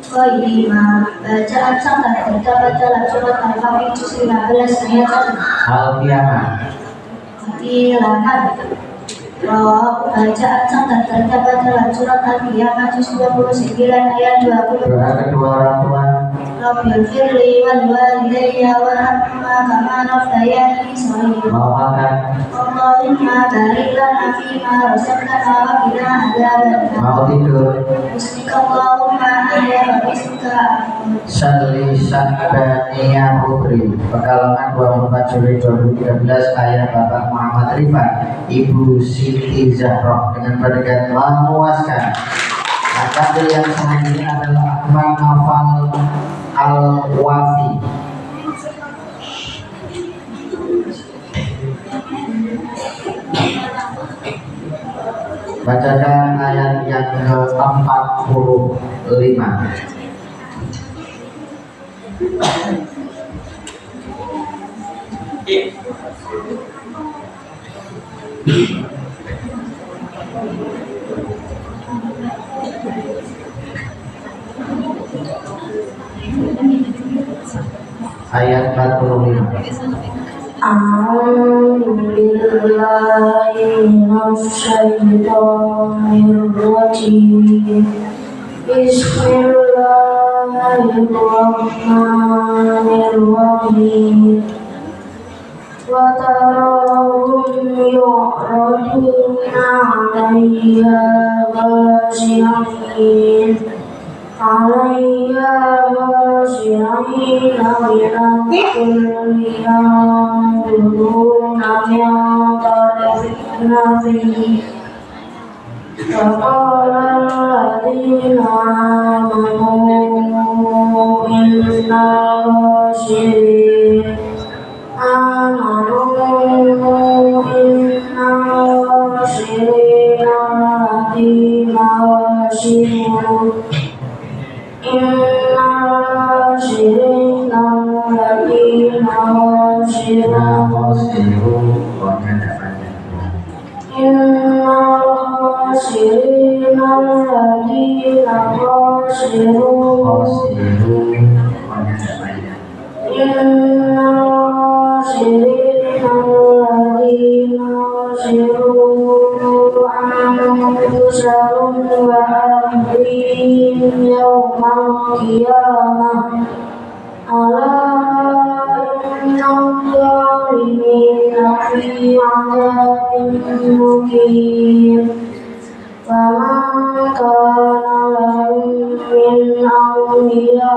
Qayyimah bacaan sangat terdapat dalam surat Al-Kahfi juz 15 ayat 1. Al-Qiyamah. Ilahan Roh bacaan sangat terdapat dalam surat Al-Qiyamah juz 29 ayat 20. Doa kedua orang tua. Rabbil firli wal walidayya warhamhuma kama rabbayani shaghira. Mau makan. Allahumma barik lana fima razaqtana wa qina adzabannar. Mau tidur. Bismika Allahumma ahya wa bismika amut. Salli Syakbaniya Putri. Pekalongan 24 Juli 2013 ayah Bapak Muhammad Rifan, Ibu Siti Zahroh dengan predikat memuaskan. Nah, tampil yang selanjutnya adalah Akmal Nafal Al-Wafi. Bacakan ayat yang ke-45. Ayat 45. Bismillahirrahmanirrahim. Wa tarahum yu'raduna 'alayha khashi'in فقال الذين آمنوا إن الراشدين الذين راشدون إن الراشدين khosiru pokoknya ada panjang. Innal khasirina alladziina khasiru Khosiru pokoknya ada panjang. Innal khasirina alladziina khasiru anfusahum wa ahlihim yawmal qiyamah ala innal zalimina fi 'adzabin muqim faman kana lahum min awliya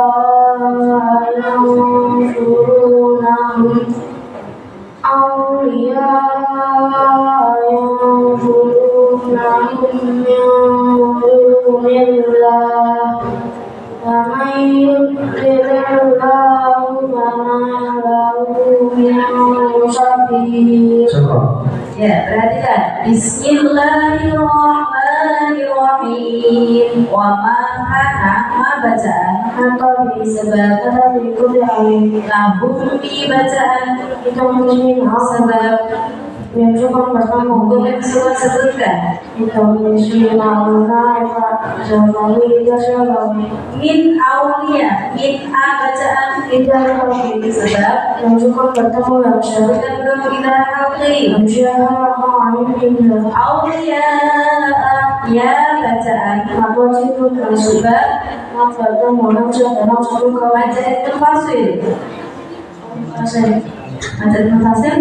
yansurunahum min dunillah ومن يضلل الله فما له من سبيل. Ya, perhatikan. Bismillahirrahmanirrahim. Wa mana ma bacaan Atau sebab berikut yang lahum bi bacaan kita mengisi sebab menunjukkan bersama hukum yang sudah sebutkan kita mengisi nama zaman kita sekarang min aulia min a bacaan kita harus sebab menunjukkan bertemu yang syarif kita belum kita hakli manusia orang ini aulia ya bacaan apa sih itu sebab bertemu manusia dalam satu kawasan bacaan terfasil bacaan terfasil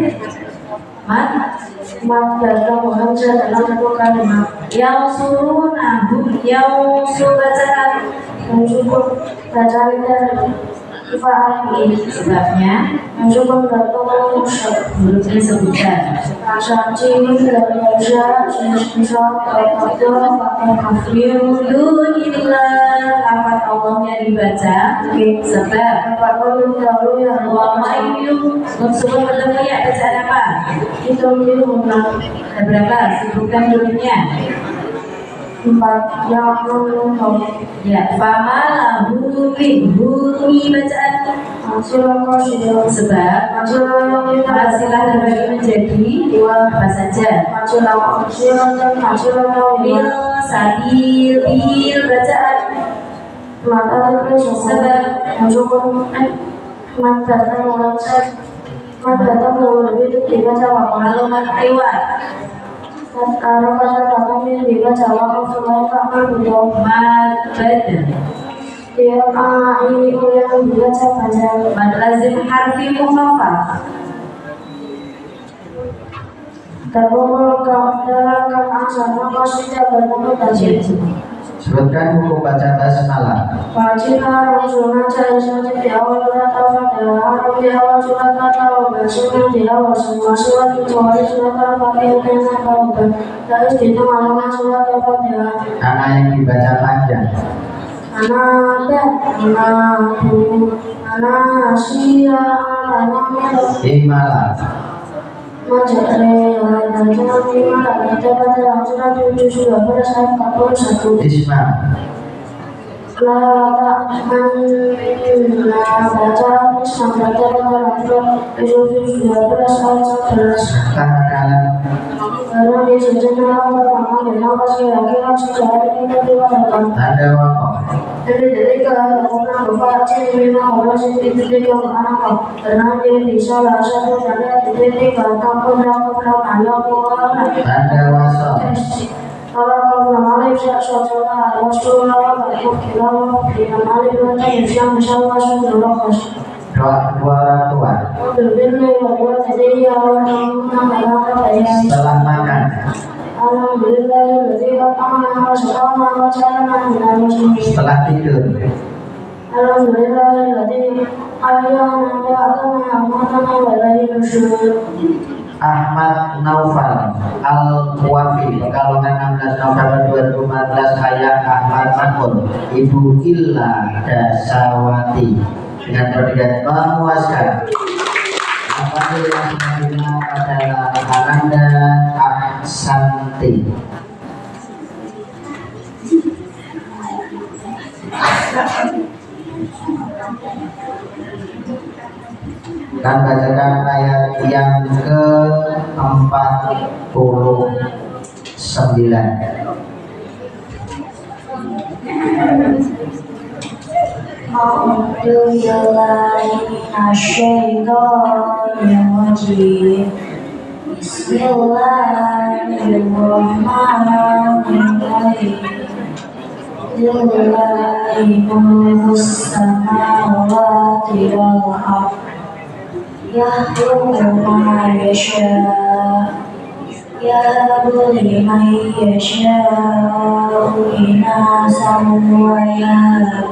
bertemu manusia dalam satu kalimat yang suruh nabung yang suruh bacaan menunjukkan bacaan dari ini sebabnya menunjukkan bertemu belum disebutkan Saksi dari manusia bisa berkata Yudunillah lafaz Allahnya dibaca sebab apapun dahulu yang wa mayyum sebelum bertemu ya bacaan apa? itu menunjukkan Ada berapa? Sebutkan dulunya. 4 yang menunjukkan Ya, famalahu bihumi bacaan hasil kosir sebab hasil yang kita hasilah terbagi menjadi dua apa saja. hasil kosir dan hasil Bil yang sabil bil bacaan mata terus sebab menunjukkan mata lebih tidak jawab maklumat lewat kalau kata kami tidak jawab semua tak betul mad badan dia ini yang dibaca panjang mad lazim harfi mukhaffaf terkumpul dalam kata sama kosida bertemu tajid Sebutkan hukum baca basmalah. Wajiblah rasulullah SAW di awal surat Al-Fatihah di awal surat At-Taubah di awal semua surat kecuali surat Al-Fatihah dan At-Taubah harus ditemani surat Al-Fatihah Anak yang dibaca panjang. anak sia anak Imalah. Majare dan jangan dimana kita pada surat 7 sudah pada saat 41 Isma. La baca sampai pada surat 7 sudah pada saat 11 Tangkalan. karena di sejenak pertama dan pasti laki-laki sudah ada di dalam Tanda wakaf. dari kemudian bapak ciri memang orang sendiri yang anak karena dia bisa rasa dan titik kata program anak orang Tanda wasol. kalau kau namanya bisa saudara Rasulullah kalau kira dia namanya itu yang bisa masuk dalam masuk Doa kedua orang tua. berbeda bahwa tadi orang nama Setelah makan. Alhamdulillah lebih pertama sekarang macam Setelah tidur. Alhamdulillah lebih ayah nanti akan mengalami bersyukur Ahmad Naufal Al-Wafi Pekalongan 16 November 2014 Ayah Ahmad Makun Ibu Illa Dasawati dengan predikat memuaskan. Apabila yang selanjutnya adalah Ananda Aksanti. Dan bacakan ayat yang ke-49. Bismillahirrahmanirrahim. Lillahi mulkus samawati wal ardh. Yakhluqu ma yasha'. Yahabu liman yasha'u inathan wa yahabu